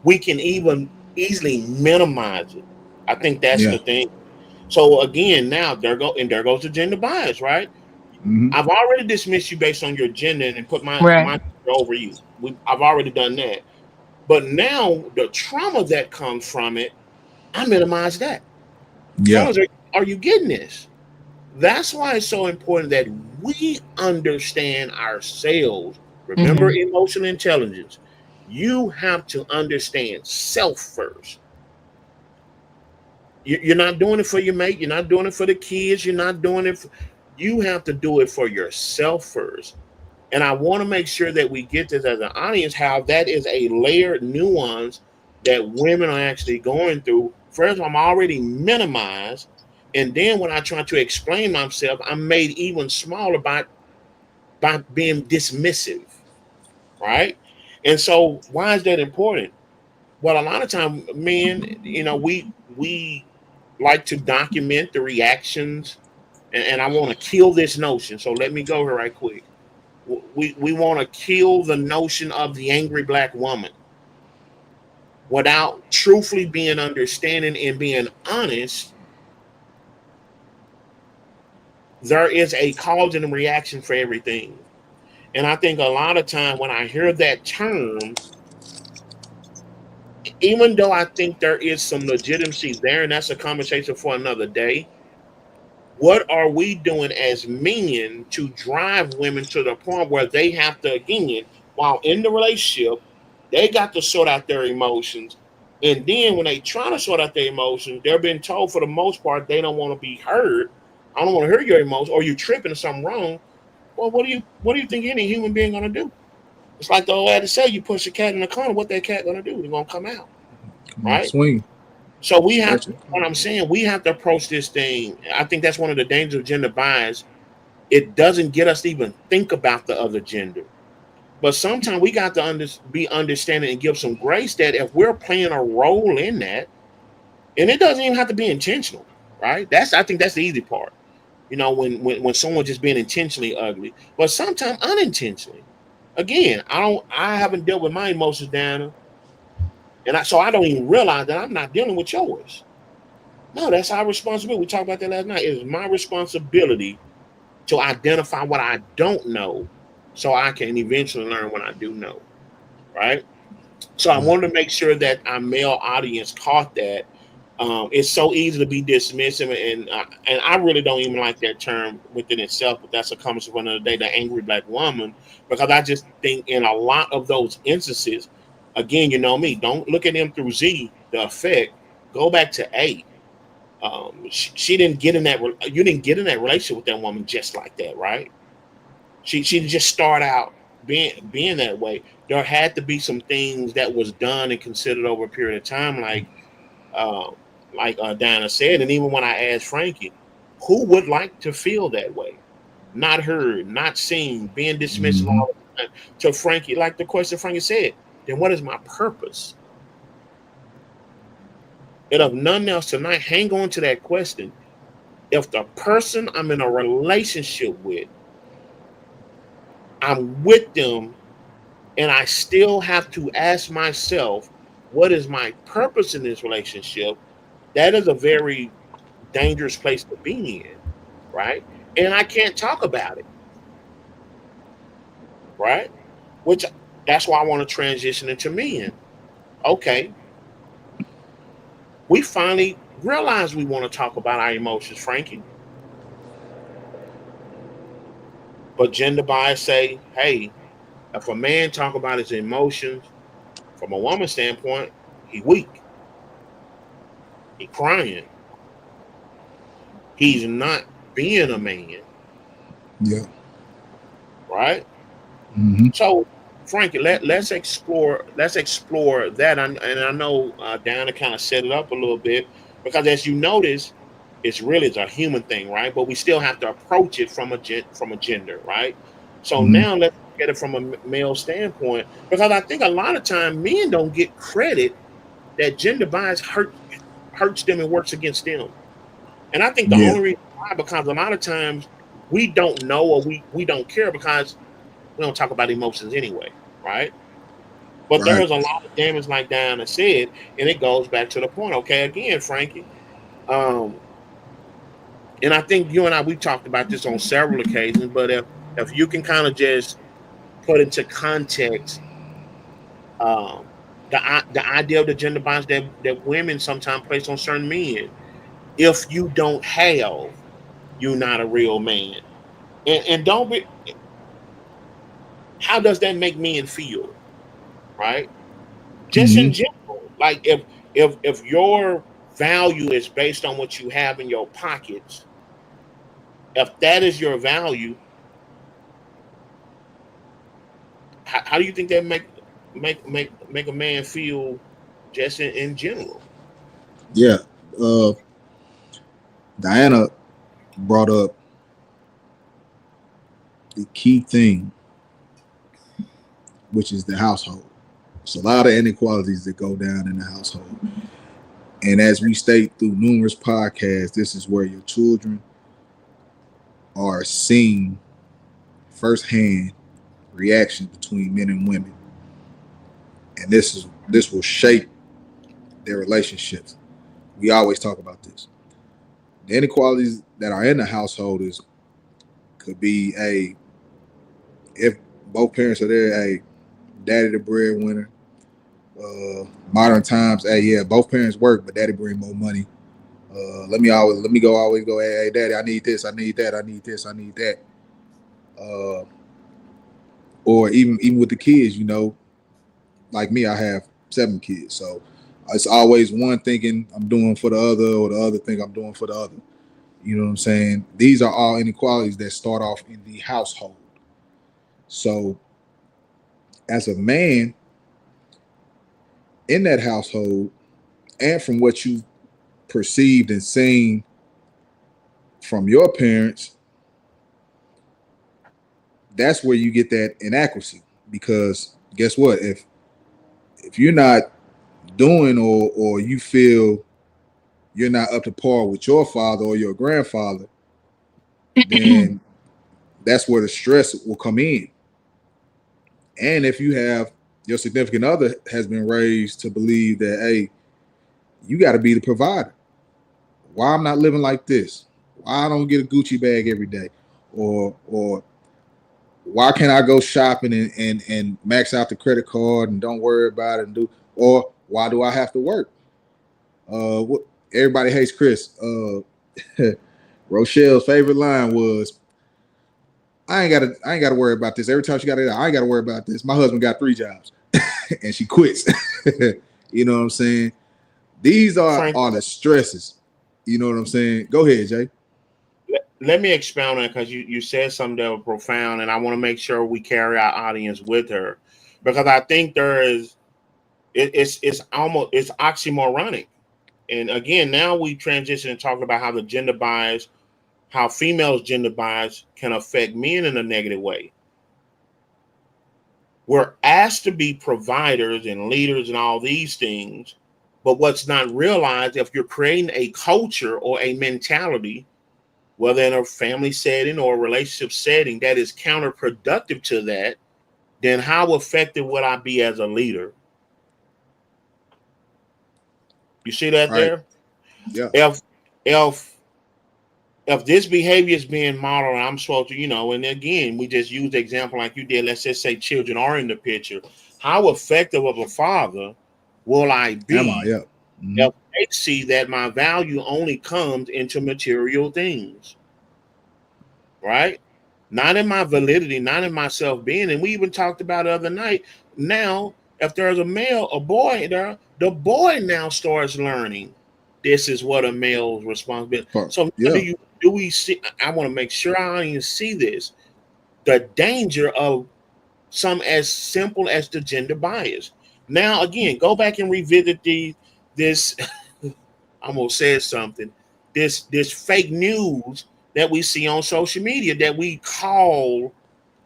We can even easily minimize it. I think that's Yeah. the thing. So again, now there goes the gender bias, right? Mm-hmm. I've already dismissed you based on your gender and put my Right. gender over you. I've already done that. But now the trauma that comes from it, I minimize that. Yeah. Fellas, are you getting this? That's why it's so important that we understand ourselves. Remember Mm-hmm. emotional intelligence. You have to understand self first. You're not doing it for your mate. You're not doing it for the kids. You're not doing it. You have to do it for yourself first. And I want to make sure that we get this as an audience, how that is a layered nuance that women are actually going through. First, I'm already minimized. And then when I try to explain myself, I'm made even smaller by being dismissive. Right. And so why is that important? Well, a lot of time, men, we like to document the reactions, and I want to kill this notion. So let me go here right quick. We want to kill the notion of the angry black woman without truthfully being understanding and being honest. There is a cause and a reaction for everything. And I think a lot of time when I hear that term, even though I think there is some legitimacy there, and that's a conversation for another day, what are we doing as men to drive women to the point where they have to, again, while in the relationship, they got to sort out their emotions. And then when they try to sort out their emotions, they're being told for the most part they don't want to be heard. I don't want to hear your emotions, or you tripping or something wrong. Well, what do you think any human being gonna do? It's like the old adage say, you push a cat in the corner, what that cat gonna do? They're gonna come out, Come on, right? swing. So we have, Scratch it. what I'm saying, we have to approach this thing. I think that's one of the dangers of gender bias. It doesn't get us to even think about the other gender. But sometimes we got to be understanding and give some grace that if we're playing a role in that, and it doesn't even have to be intentional, right? I think that's the easy part. When someone just being intentionally ugly, but sometimes unintentionally. Again, I haven't dealt with my emotions, Dana, so I don't even realize that I'm not dealing with yours. No, that's our responsibility. We talked about that last night. It is my responsibility to identify what I don't know so I can eventually learn what I do know. Right. So I Right. wanted to make sure that our male audience caught that. It's so easy to be dismissive, and I really don't even like that term within itself. But that's a conversation for another day. The angry black woman, because I just think in a lot of those instances, again, you know me. Don't look at them through Z. The effect. Go back to A. She didn't get in that. You didn't get in that relationship with that woman just like that, right? She didn't just start out being that way. There had to be some things that was done and considered over a period of time, uh, Diana said, and even when I asked Frankie, who would like to feel that way, not heard, not seen, being dismissed Mm-hmm. all the time? To Frankie, like the question Frankie said, then what is my purpose? And of none else tonight, hang on to that question. If the person I'm in a relationship with, I'm with them, and I still have to ask myself, what is my purpose in this relationship? That is a very dangerous place to be in, right? And I can't talk about it, right? Which that's why I want to transition into men. Okay, we finally realize we want to talk about our emotions, Frankie. But gender bias say, hey, if a man talk about his emotions from a woman's standpoint, he weak. He crying. He's not being a man, Yeah. right? Mm-hmm. So, Frankie, let's explore that. And I know Diana kind of set it up a little bit because, as you notice, it's a human thing, right? But we still have to approach it from a gender, right? So Mm-hmm. now let's get it from a male standpoint because I think a lot of time men don't get credit that gender bias hurts them and works against them. And I think the Yeah. only reason why, because a lot of times we don't know or we don't care because we don't talk about emotions anyway, right? But Right. there's a lot of damage, like Diana said, and it goes back to the point. Okay, again, Frankie, um, and I think you and I we talked about this on several occasions. But if you can kind of just put into context um, the idea of the gender bias that women sometimes place on certain men, if you don't have, you're not a real man, and don't be. How does that make men feel, right? Just in Mm-hmm. general, like if your value is based on what you have in your pockets, if that is your value, how do you think that make a man feel just in general? Yeah. Uh, Diana brought up the key thing, which is the household. It's a lot of inequalities that go down in the household. And as we state through numerous podcasts, this is where your children are seeing firsthand reactions between men and women. And this will shape their relationships. We always talk about this. The inequalities that are in the household is could be a if both parents are there, a daddy the breadwinner. Modern times, hey, yeah, both parents work, but daddy bring more money. Let me go. Hey, daddy, I need this, I need that, I need this, I need that. Uh, or even with the kids, like me, I have 7 kids, so it's always one thinking I'm doing for the other, or the other think I'm doing for the other. You know what I'm saying? These are all inequalities that start off in the household. So as a man in that household, and from what you perceived and seen from your parents, that's where you get that inadequacy. Because guess what? If you're not doing, or you feel you're not up to par with your father or your grandfather, then that's where the stress will come in. And if you have your significant other has been raised to believe that, hey, you got to be the provider. Why I'm not living like this? Why I don't get a Gucci bag every day? Or why can't I go shopping and max out the credit card and don't worry about it and do, or why do I have to work? What everybody hates Chris. Rochelle's favorite line was, I ain't gotta worry about this. Every time she got it, I ain't gotta worry about this. My husband got 3 jobs and she quits. You know what I'm saying? These Frank, are the stresses. You know what I'm saying? Go ahead, Jay. let me expound on it because you said something that was profound, and I want to make sure we carry our audience with her because I think there is it's oxymoronic. And again, now we transition and talk about how the gender bias, how females gender bias can affect men in a negative way. We're asked to be providers and leaders and all these things, but what's not realized, if you're creating a culture or a mentality, whether in a family setting or a relationship setting, that is counterproductive to that, then how effective would I be as a leader? You see that Right. there? Yeah. If if if this behavior is being modeled, I'm supposed to, and again, we just use the example like you did. Let's just say children are in the picture. How effective of a father will I Am I? be Yeah. Mm-hmm. if they see that my value only comes into material things, right? Not in my validity, not in my self being. And we even talked about the other night. Now, if there's a boy there, the boy now starts learning. this is what a male's responsibility. So Yeah. do we see? I want to make sure I even see this. The danger of some as simple as the gender bias. Now, again, go back and revisit this. I'm gonna say something. This fake news that we see on social media that we call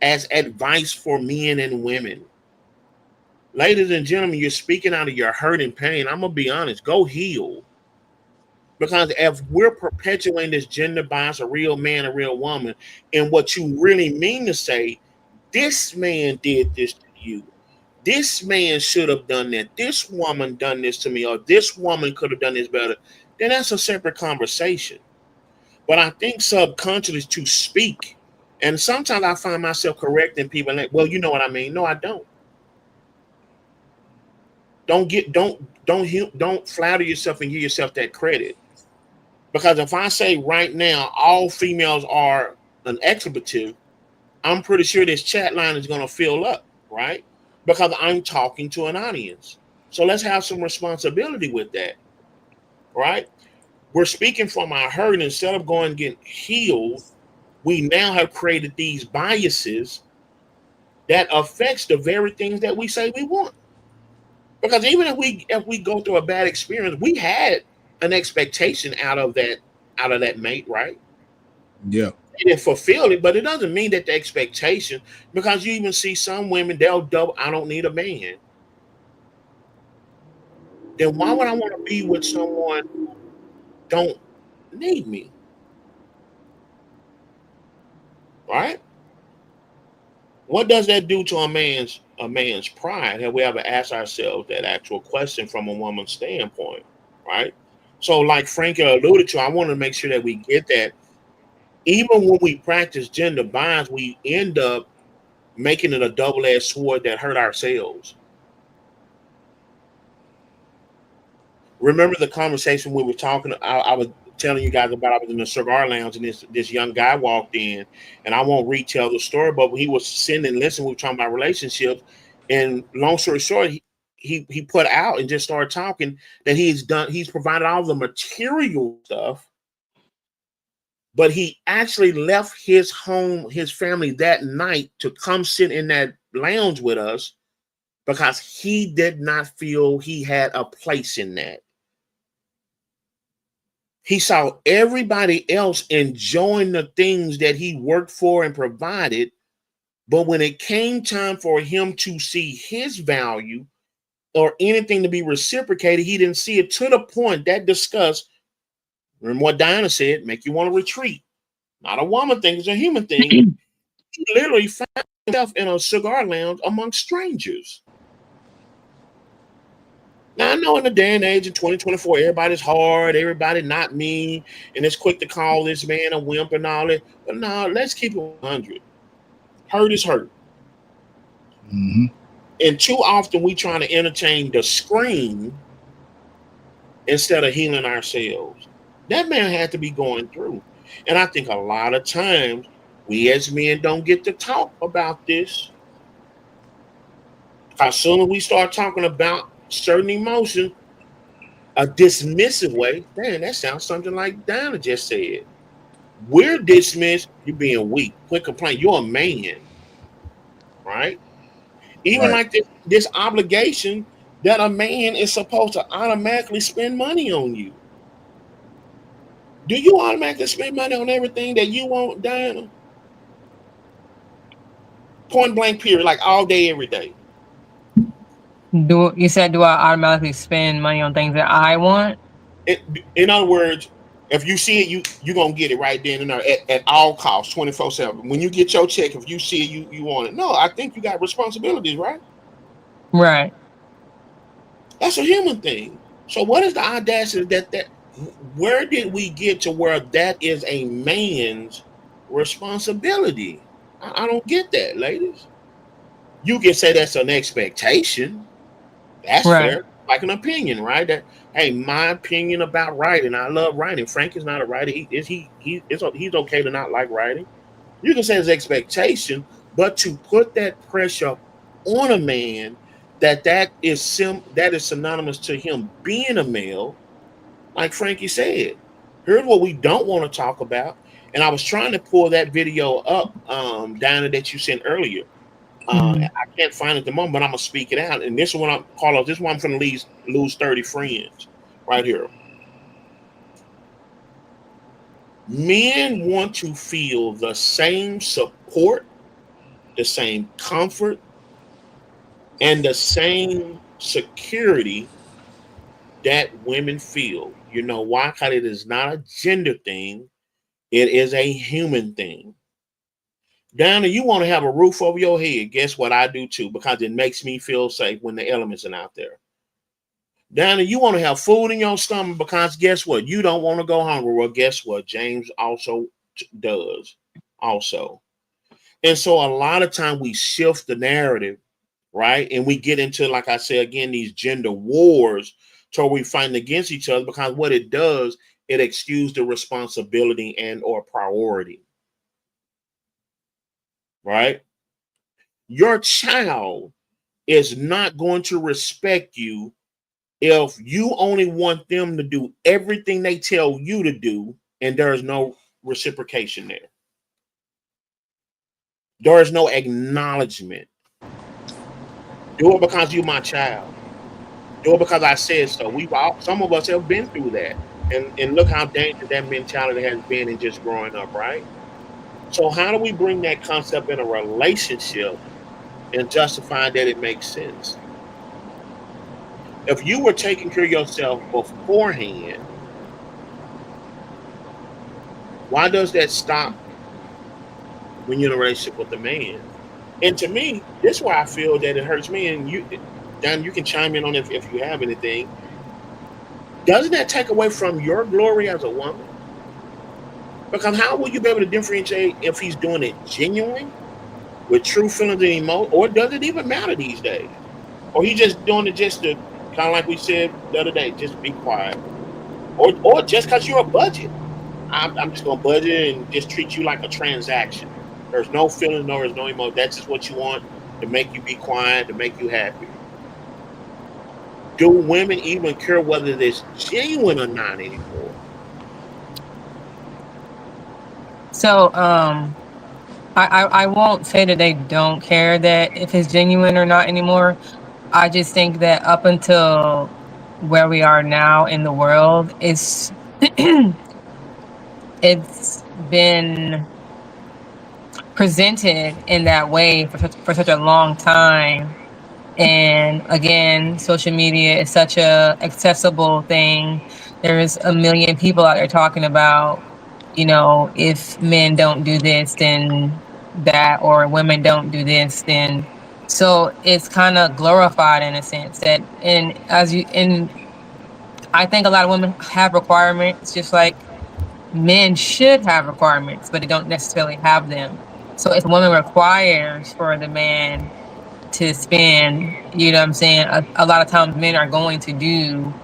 as advice for men and women. Ladies and gentlemen, you're speaking out of your hurt and pain. I'm gonna be honest. Go heal. Because if we're perpetuating this gender bias, a real man, a real woman, and what you really mean to say, this man did this to you. This man should have done that. This woman done this to me, or this woman could have done this better. Then that's a separate conversation. But I think subconsciously to speak, and sometimes I find myself correcting people like, well, you know what I mean. No, I don't. Don't flatter yourself and give yourself that credit. Because if I say right now all females are an expletive, I'm pretty sure this chat line is going to fill up, right? Because I'm talking to an audience. So let's have some responsibility with that, right? We're speaking from our hurt. Instead of going and getting healed, we now have created these biases that affects the very things that we say we want. Because even if we go through a bad experience, we had an expectation out of that mate, right? Yeah. They didn't fulfill it, but it doesn't mean that the expectation, because you even see some women, they'll double, I don't need a man. Then why would I want to be with someone who don't need me? Right? What does that do to a man's pride? Have we ever asked ourselves that actual question from a woman's standpoint? Right? So, like Frankie alluded to, I want to make sure that we get that. Even when we practice gender bias, we end up making it a double-edged sword that hurt ourselves. Remember the conversation we were talking? I was telling you guys about. I was in the cigar lounge and this young guy walked in, and I won't retell the story, but he was sitting and listening. We were talking about relationships, and long story short, he put out and just started talking that he's provided all the material stuff, but he actually left his home, his family that night to come sit in that lounge with us because he did not feel he had a place in that. He saw everybody else enjoying the things that he worked for and provided. But when it came time for him to see his value or anything to be reciprocated, he didn't see it, to the point that disgust, remember what Diana said, make you want to retreat. Not a woman thing, it's a human thing. He literally found himself in a cigar lounge among strangers. Now, I know in the day and age of 2024, everybody's hard, everybody not me, and it's quick to call this man a wimp and all that. But no, let's keep it 100. Hurt is hurt. Mm-hmm. And too often we trying to entertain the scream instead of healing ourselves. That man had to be going through. And I think a lot of times we as men don't get to talk about this. As soon as we start talking about certain emotions, a dismissive way, man, that sounds something like Diana just said. We're dismissed, you're being weak, quit complaining, you're a man, right? Even Right. like this obligation that a man is supposed to automatically spend money on you. Do you automatically spend money on everything that you want, Diana? Point blank period, like all day, every day. Do you said do I automatically spend money on things that I want? It, in other words, if you see it, you're gonna get it right then and there at all costs, 24/7. When you get your check, if you see it, you want it. No, I think you got responsibilities, right? Right. That's a human thing. So what is the audacity that where did we get to where that is a man's responsibility? I don't get that, ladies. You can say that's an expectation. That's Right. fair. Like an opinion, right? That, hey, my opinion about writing. I love writing. Frank is not a writer. He's okay to not like writing. You can say it's expectation, but to put that pressure on a man that is synonymous to him being a male, Like Frankie said, here's what we don't want to talk about. And I was trying to pull that video up, Diana, that you sent earlier. Mhm. I can't find it at the moment, but I'm gonna speak it out. And this is what I'm Carlos. This is why I'm gonna lose 30 friends right here. Men want to feel the same support, the same comfort, and the same security that women feel. You know why? Because it is not a gender thing, it is a human thing. Donna, you want to have a roof over your head. Guess what? I do too, because it makes me feel safe when the elements are out there. Donna, you want to have food in your stomach because guess what? You don't want to go hungry. Well, guess what? James also does. Also. And so a lot of time we shift the narrative, right? And we get into, like I said again, these gender wars till we fight against each other because what it does, it excuses the responsibility and or priority, right? Your child is not going to respect you if you only want them to do everything they tell you to do and there is no reciprocation there. There is no acknowledgement. Do it because you're my child. Do it because I said so. Some of us have been through that. And look how dangerous that mentality has been in just growing up, right? So how do we bring that concept in a relationship and justify that it makes sense? If you were taking care of yourself beforehand, why does that stop when you're in a relationship with a man? And to me, this is why I feel that it hurts me. And you, Dan, you can chime in on it if you have anything. Doesn't that take away from your glory as a woman? Because how will you be able to differentiate if he's doing it genuinely with true feelings and emotion, or does it even matter these days? Or he just doing it just to kind of like we said the other day, just be quiet, or just because you're a budget. I'm just gonna budget and just treat you like a transaction. There's no feeling, no, there's no emotion. That's just what you want to make you be quiet, to make you happy. Do women even care whether it's genuine or not anymore? So, I won't say that they don't care that if it's genuine or not anymore. I just think that up until where we are now in the world, it's been presented in that way for such a long time. And again, social media is such a accessible thing. There's a million people out there talking about, if men don't do this, then that, or women don't do this, then so it's kind of glorified in a sense that, and I think a lot of women have requirements, just like men should have requirements, but they don't necessarily have them. So if a woman requires for the man to spend, you know what I'm saying, a lot of times men are going to do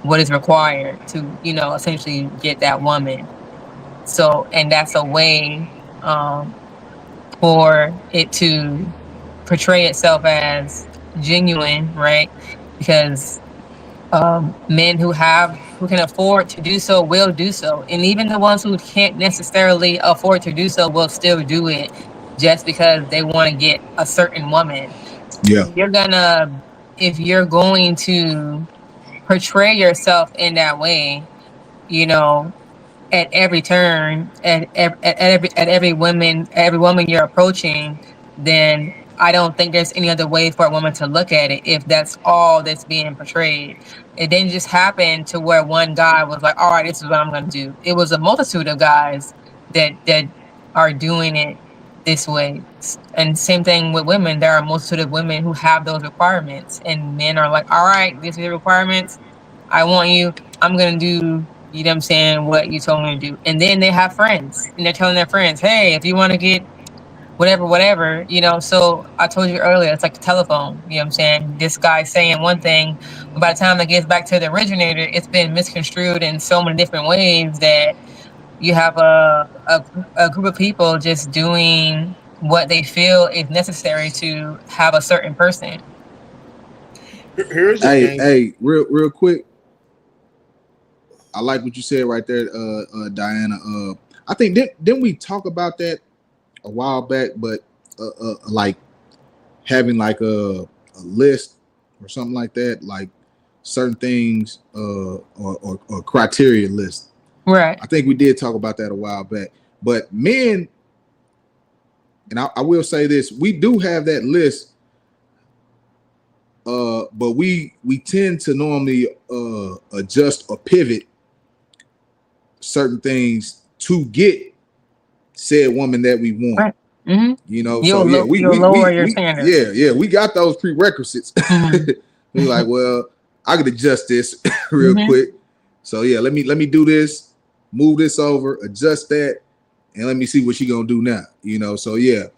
what is required to, essentially get that woman. So, and that's a way for it to portray itself as genuine, right? Because men who can afford to do so will do so, and even the ones who can't necessarily afford to do so will still do it just because they want to get a certain woman. So Yeah. if you're going to portray yourself in that way, you know, at every turn, every woman you're approaching, then I don't think there's any other way for a woman to look at it if that's all that's being portrayed. It didn't just happen to where one guy was like, all right, this is what I'm gonna do. It was a multitude of guys that are doing it this way. And same thing with women. There are a multitude of women who have those requirements, and men are like, all right, these are the requirements. I want you. I'm gonna do, you know what I'm saying, what you told me to do. And then they have friends and they're telling their friends, hey, if you want to get whatever, whatever, So I told you earlier, it's like the telephone, you know what I'm saying? This guy's saying one thing, but by the time it gets back to the originator, it's been misconstrued in so many different ways that you have a group of people just doing what they feel is necessary to have a certain person. Here's the Hey, thing. hey, real quick. I like what you said right there, Diana. I think didn't we talk about that a while back? But like having like a list or something like that, like certain things or criteria list. Right. I think we did talk about that a while back. But men, and I will say this, we do have that list. But we tend to normally adjust or pivot certain things to get said woman that we want. Right. Mm-hmm. You know, You'll so yeah, you'll lower your standards. yeah, we got those prerequisites. Mm-hmm. We're like, well, I could adjust this real quick. So yeah, let me do this, move this over, adjust that, and let me see what she gonna do now. You know, so yeah,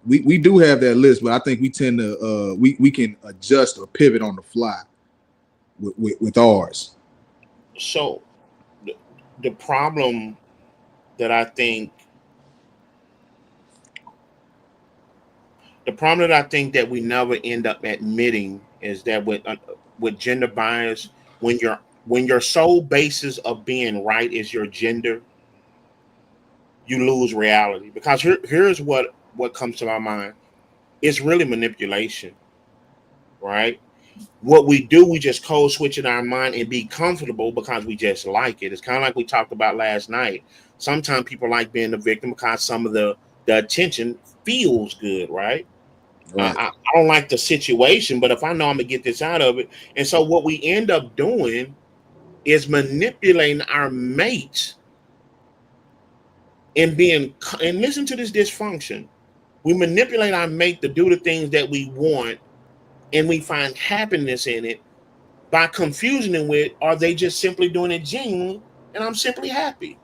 we do have that list, but I think we tend to we can adjust or pivot on the fly with ours. So the problem that I think that we never end up admitting is that with gender bias, when your sole basis of being right is your gender, you lose reality. Because here's what comes to my mind. It's really manipulation, right? What we do, we just code switch in our mind and be comfortable because we just like it. It's kind of like we talked about last night. Sometimes people like being the victim because some of the attention feels good, right? Right. I don't like the situation, but if I know I'm gonna get this out of it, and so what we end up doing is manipulating our mates and listen to this dysfunction. We manipulate our mate to do the things that we want, and we find happiness in it by confusing them with, are they just simply doing it genuinely, and I'm simply happy.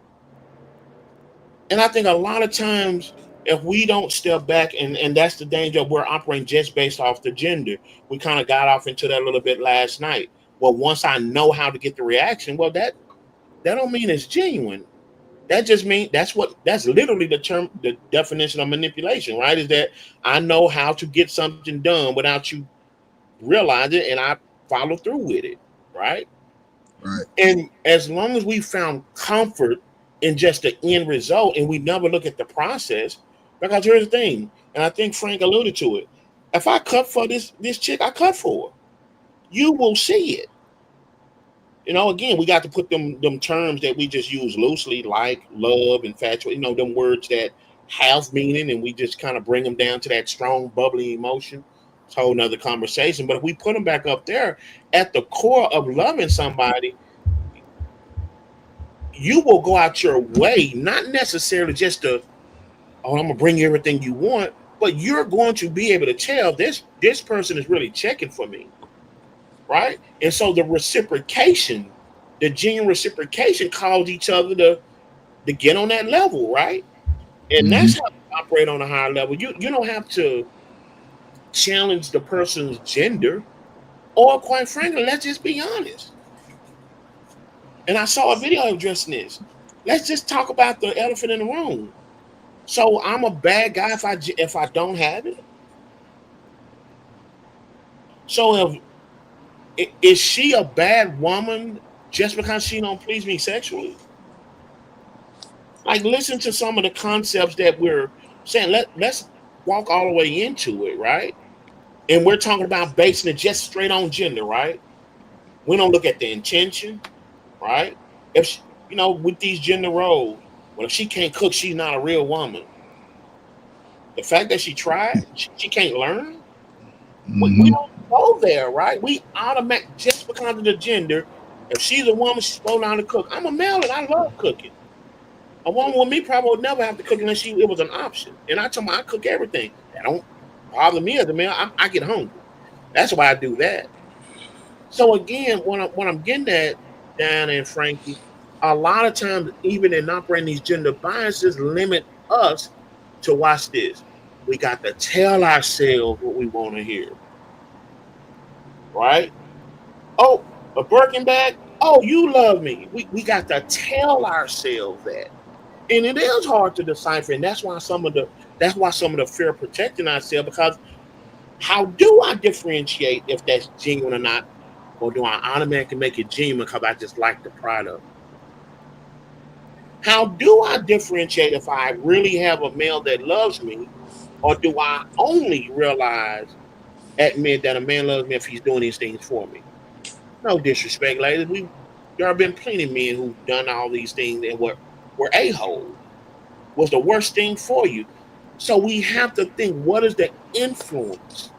And I think a lot of times, if we don't step back, and that's the danger, we're operating just based off the gender. We kind of got off into that a little bit last night. Well, once I know how to get the reaction, well, that don't mean it's genuine. That just means that's literally the definition of manipulation, right? Is that I know how to get something done without you realizing it, and I follow through with it, right? Right. And as long as we found comfort in just the end result and we never look at the process, because here's the thing, and I think Frank alluded to it. If I cut for this chick, I cut for her. You will see it. You know, again, we got to put them terms that we just use loosely, like love, infatuation, them words that have meaning, and we just kind of bring them down to that strong, bubbly emotion. It's a whole nother conversation. But if we put them back up there, at the core of loving somebody, you will go out your way, not necessarily just to, oh, I'm gonna bring you everything you want, but you're going to be able to tell this person is really checking for me, right? And so the genuine reciprocation, caused each other to get on that level, right? And that's how you operate on a higher level. You don't have to challenge the person's gender, or quite frankly, let's just be honest. And I saw a video addressing this. Let's just talk about the elephant in the room. So I'm a bad guy if I don't have it. So is she a bad woman just because she don't please me sexually? Like, listen to some of the concepts that we're saying. Let's walk all the way into it, right? And we're talking about basing it just straight on gender, right? We don't look at the intention, right? If she, with these gender roles, well, if she can't cook, she's not a real woman. The fact that she tried, she can't learn. We don't go there, right? We automatic just because of the gender. If she's a woman, she's supposed to cook. I'm a male and I love cooking. A woman with me probably would never have to cook unless it was an option. And I tell them I cook everything. That don't bother me as a male. I get hungry. That's why I do that. So again, what I'm getting at, Dan and Frankie, a lot of times, even in operating these gender biases, limit us to watch this. We got to tell ourselves what we want to hear. Right? Oh, a Birkin bag? Oh, you love me. We got to tell ourselves that. And it is hard to decipher, and that's why some of the fear of protecting ourselves, because how do I differentiate if that's genuine or not? or do I automatically make it genuine because I just like the product? How do I differentiate if I really have a male that loves me, or do I only admit that a man loves me if he's doing these things for me? No disrespect, ladies. There have been plenty of men who've done all these things and were a-holes. Was the worst thing for you. So we have to think, what is the influence?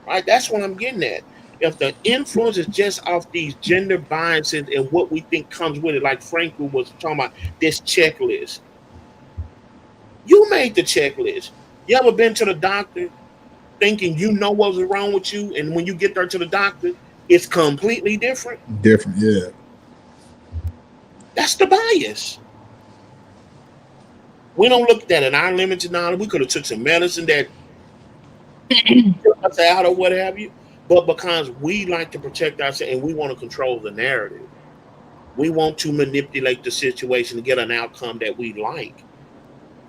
Right? That's what I'm getting at. If the influence is just off these gender biases and what we think comes with it, like Franklin was talking about, this checklist. You made the checklist. You ever been to the doctor thinking you know what's wrong with you, and when you get there to the doctor, it's completely different? Different, yeah. That's the bias. We don't look at that in our limited knowledge. We could have took some medicine that took us out or what have you, but because we like to protect ourselves and we want to control the narrative, we want to manipulate the situation to get an outcome that we like.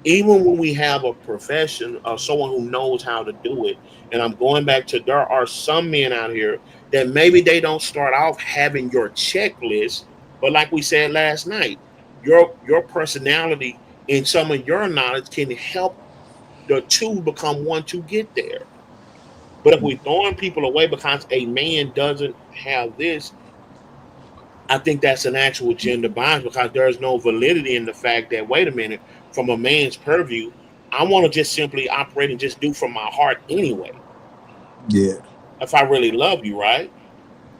Even when we have a profession or someone who knows how to do it. And I'm going back to, there are some men out here that maybe they don't start off having your checklist, but like we said last night, your personality and some of your knowledge can help the two become one to get there. But if we're throwing people away because a man doesn't have this, I think that's an actual gender bias because there's no validity in the fact that, wait a minute, from a man's purview, I want to just simply operate and just do from my heart anyway. Yeah. If I really love you, right?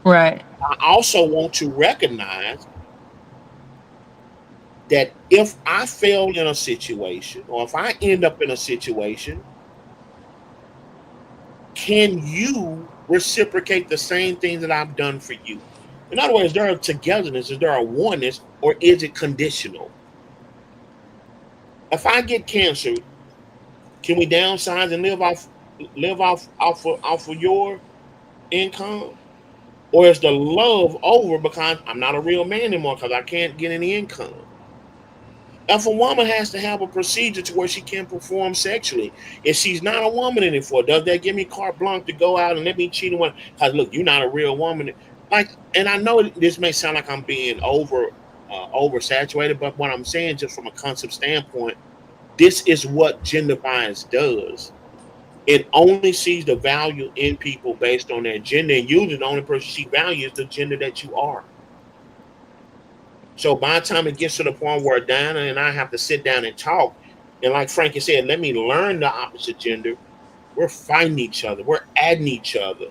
Right. I also want to recognize that if I fail in a situation or if I end up in a situation, can you reciprocate the same thing that I've done for you? In other words, is there a togetherness? Is there a oneness, or is it conditional? If I get cancer, can we downsize and live off of your income? Or is the love over because I'm not a real man anymore because I can't get any income? If a woman has to have a procedure to where she can perform sexually, if she's not a woman anymore, does that give me carte blanche to go out and let me cheat on one? Because look, you're not a real woman. Like, and I know this may sound like I'm being oversaturated, but what I'm saying, just from a concept standpoint, this is what gender bias does. It only sees the value in people based on their gender, and usually the only person she values is the gender that you are. So by the time it gets to the point where Diana and I have to sit down and talk, and like Frankie said, let me learn the opposite gender, we're fighting each other, we're adding each other.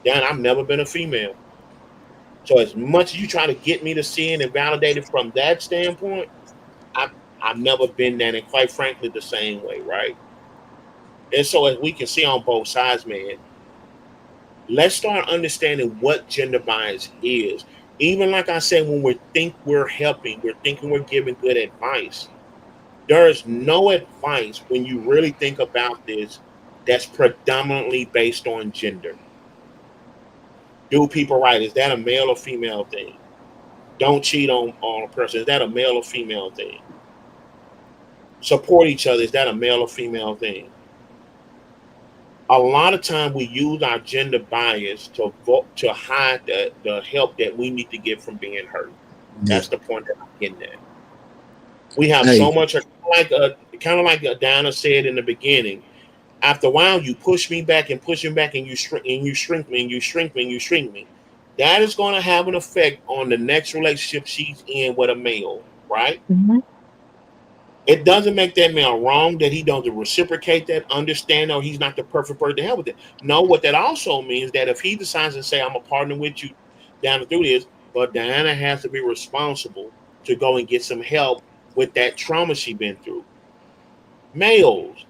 Diana, I've never been a female. So as much as you try to get me to see it and validate it from that standpoint, I've I've never been that, and quite frankly, the same way, right? And so as we can see on both sides, man, let's start understanding what gender bias is. Even like I said, when we think we're helping, we're thinking we're giving good advice. There is no advice when you really think about this that's predominantly based on gender. Do people right? Is that a male or female thing? Don't cheat on a person. Is that a male or female thing? Support each other. Is that a male or female thing? A lot of time we use our gender bias to hide the help that we need to get from being hurt. Yeah. That's the point that I'm getting at. We have Hey, so much, kind of like Donna said in the beginning. After a while, you push me back and push me back, and you shrink me and you shrink me and you shrink me. That is going to have an effect on the next relationship she's in with a male, right? Hmm. It doesn't make that man wrong that he doesn't reciprocate that, understand, or he's not the perfect person to help with it. No, what that also means that if he decides to say, I'm a partner with you down through this, but Diana has to be responsible to go and get some help with that trauma she been through. Males,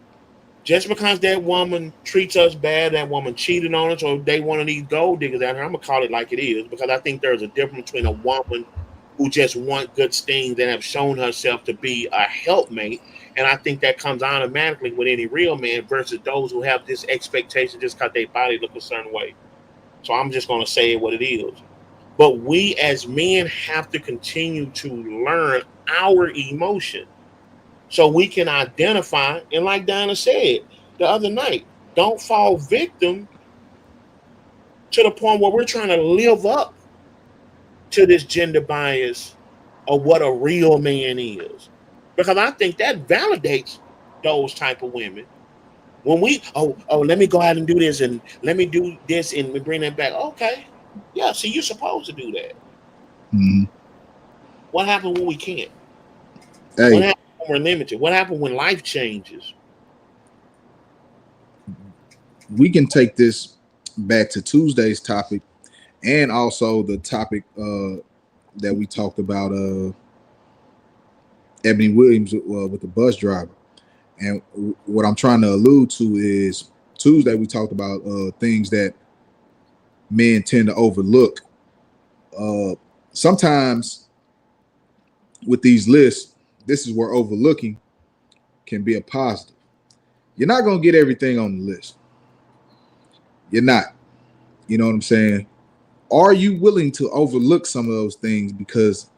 just because that woman treats us bad, that woman cheated on us, or they one of these gold diggers out here, I'm gonna call it like it is, because I think there's a difference between a woman who just want good things and have shown herself to be a helpmate, and I think that comes automatically with any real man versus those who have this expectation just because their body look a certain way. So I'm just gonna say it what it is. But we as men have to continue to learn our emotion so we can identify, and like Donna said the other night, don't fall victim to the point where we're trying to live up to this gender bias of what a real man is. Because I think that validates those type of women. When we let me go out and do this and let me do this and we bring that back. Okay. Yeah, see you're supposed to do that. Mhm. What happened when we can't? What Hey, happened when we're limited? What happened when life changes? we can take this back to Tuesday's topic and also the topic that we talked about, Ebony Williams with the bus driver. And what I'm trying to allude to is Tuesday we talked about things that men tend to overlook. Uh, Sometimes with these lists, this is where overlooking can be a positive. You're not gonna get everything on the list. You're not. You know what I'm saying? Are you willing to overlook some of those things because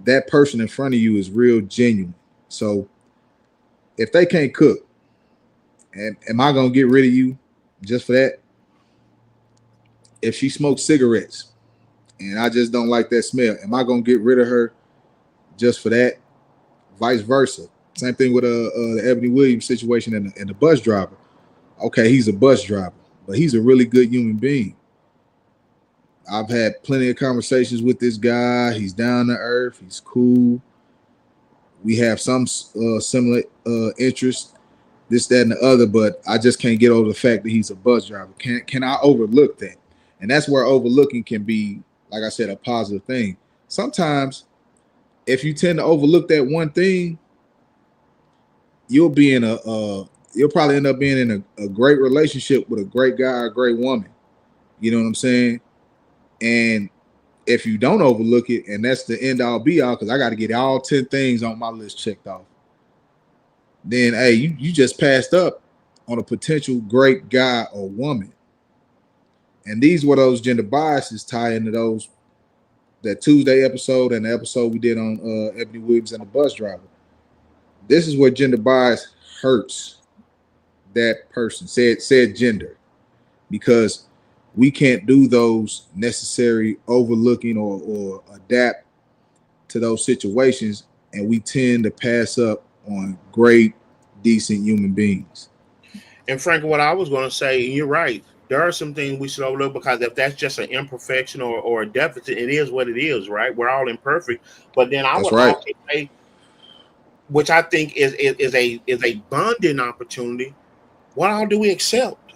that person in front of you is real genuine? So if they can't cook, and am I gonna get rid of you just for that? If she smokes cigarettes and I just don't like that smell, am I gonna get rid of her just for that? Vice versa. Same thing with the Ebony Williams situation and the bus driver. Okay, he's a bus driver, but he's a really good human being. I've had plenty of conversations with this guy. He's down to earth. He's cool. We have some similar interests, this, that, and the other. But I just can't get over the fact that he's a bus driver. Can I overlook that? And that's where overlooking can be, like I said, a positive thing. Sometimes, if you tend to overlook that one thing, you'll be in you'll probably end up being in a great relationship with a great guy or a great woman. You know what I'm saying? And if you don't overlook it, and that's the end all be all, because I got to get all 10 things on my list checked off, then hey, you just passed up on a potential great guy or woman. And these were those gender biases tie into those that Tuesday episode and the episode we did on Ebony Williams and the bus driver. This is where gender bias hurts that person, said gender, because we can't do those necessary overlooking or adapt to those situations, and we tend to pass up on great, decent human beings. And frankly, what I was going to say, you're right. There are some things we should overlook because if that's just an imperfection or a deficit, it is what it is, right? We're all imperfect. But then I That's would right. also say, which I think is a bonding opportunity. What all do we accept?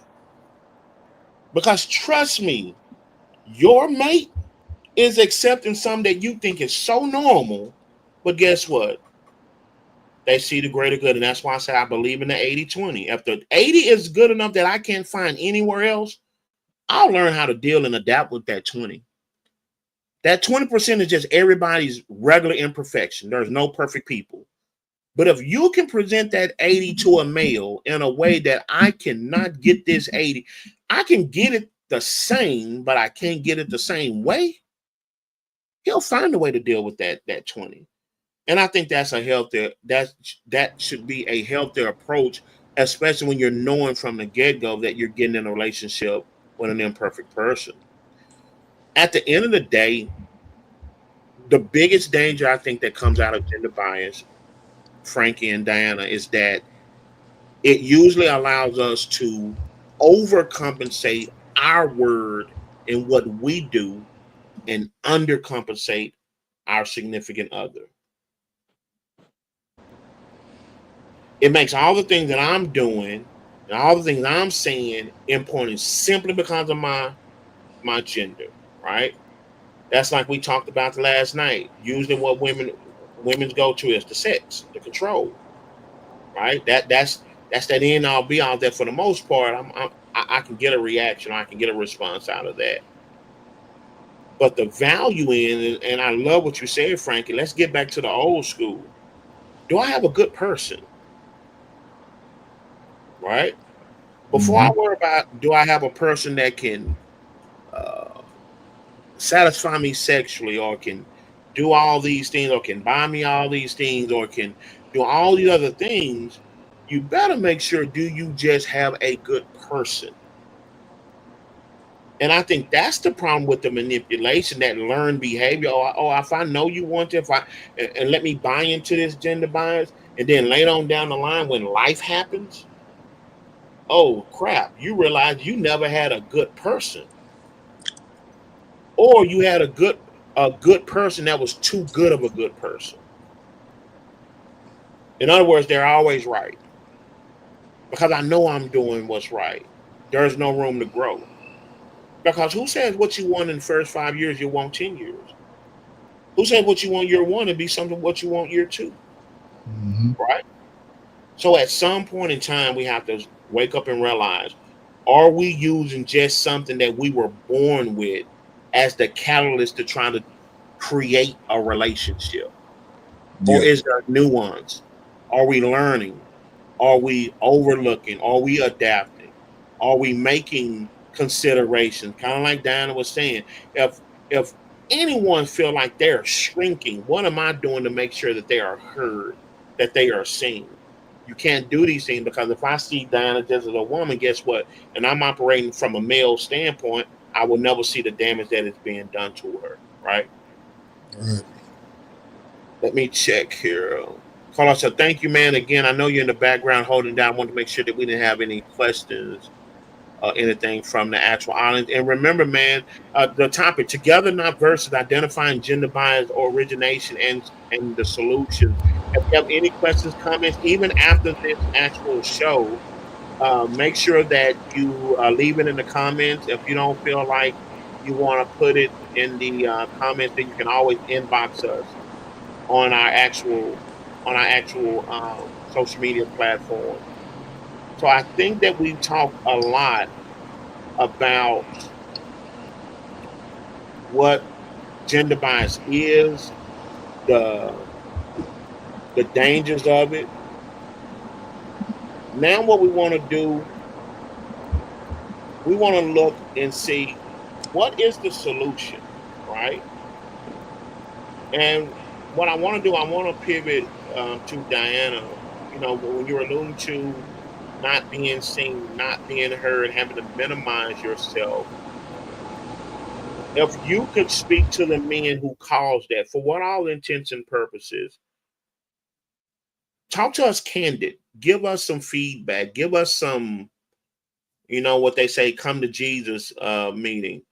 Because trust me, your mate is accepting something that you think is so normal, but guess what? They see the greater good. And that's why I said I believe in the 80-20. If the 80 is good enough that I can't find anywhere else, I'll learn how to deal and adapt with that 20. That 20% is just everybody's regular imperfection. There's no perfect people. But if you can present that 80 to a male in a way that I cannot get this 80, I can get it the same, but I can't get it the same way, he'll find a way to deal with that 20. And I think that's a healthier that should be a healthier approach, especially when you're knowing from the get-go that you're getting in a relationship with an imperfect person. At the end of the day, the biggest danger I think that comes out of gender bias, Frankie and Diana, is that it usually allows us to overcompensate our word in what we do and undercompensate our significant other. It makes all the things that I'm doing and all the things I'm saying important simply because of my gender, right? That's like we talked about last night. Usually, what women's go to is the sex, the control, right? That's that end all be all. That for the most part, I can get a reaction, I can get a response out of that. But the value in, and I love what you said, Frankie. Let's get back to the old school. Do I have a good person, right? Before I Mm-hmm. worry about do I have a person that can uh, satisfy me sexually or can do all these things or can buy me all these things or can do all these other things, you better make sure do you just have a good person. And I think that's the problem with the manipulation, that learned behavior. If I know you want to, if I and let me buy into this gender bias, and then later on down the line when life happens, oh crap, you realize you never had a good person, or you had a good person that was too good of a good person. In other words, they're always right because I know I'm doing what's right. There's no room to grow. Because who says what you want in the first 5 years, you want 10 years? Who said what you want year one to be something what you want year two? Mm-hmm. Right? So at some point in time, we have to wake up and realize, are we using just something that we were born with as the catalyst to try to create a relationship? Or Yeah. is there nuance? Are we learning? Are we overlooking? Are we adapting? Are we making considerations? Kind of like Diana was saying, if anyone feel like they're shrinking, what am I doing to make sure that they are heard, that they are seen? You can't do these things because if I see Diana just as a woman, guess what? And I'm operating from a male standpoint, I will never see the damage that is being done to her. Right? Right. Let me check here. Carlos said, thank you, man. Again, I know you're in the background holding down. I wanted to make sure that we didn't have any questions or anything from the actual audience. And remember, man, the topic, together, not versus, identifying gender bias or origination and the solutions. If you have any questions, comments, even after this actual show, make sure that you leave it in the comments. If you don't feel like you want to put it in the comments, then you can always inbox us on our actual social media platforms. So I think that we talked a lot about what gender bias is, the the dangers of it. Now what we want to do, we want to look and see what is the solution, right? And what I want to do, I want to pivot to Diana. When you're alluding to not being seen, not being heard, having to minimize yourself. If you could speak to the men who caused that, for what all intents and purposes, talk to us candid. Give us some feedback. Give us some, what they say, come to Jesus meeting.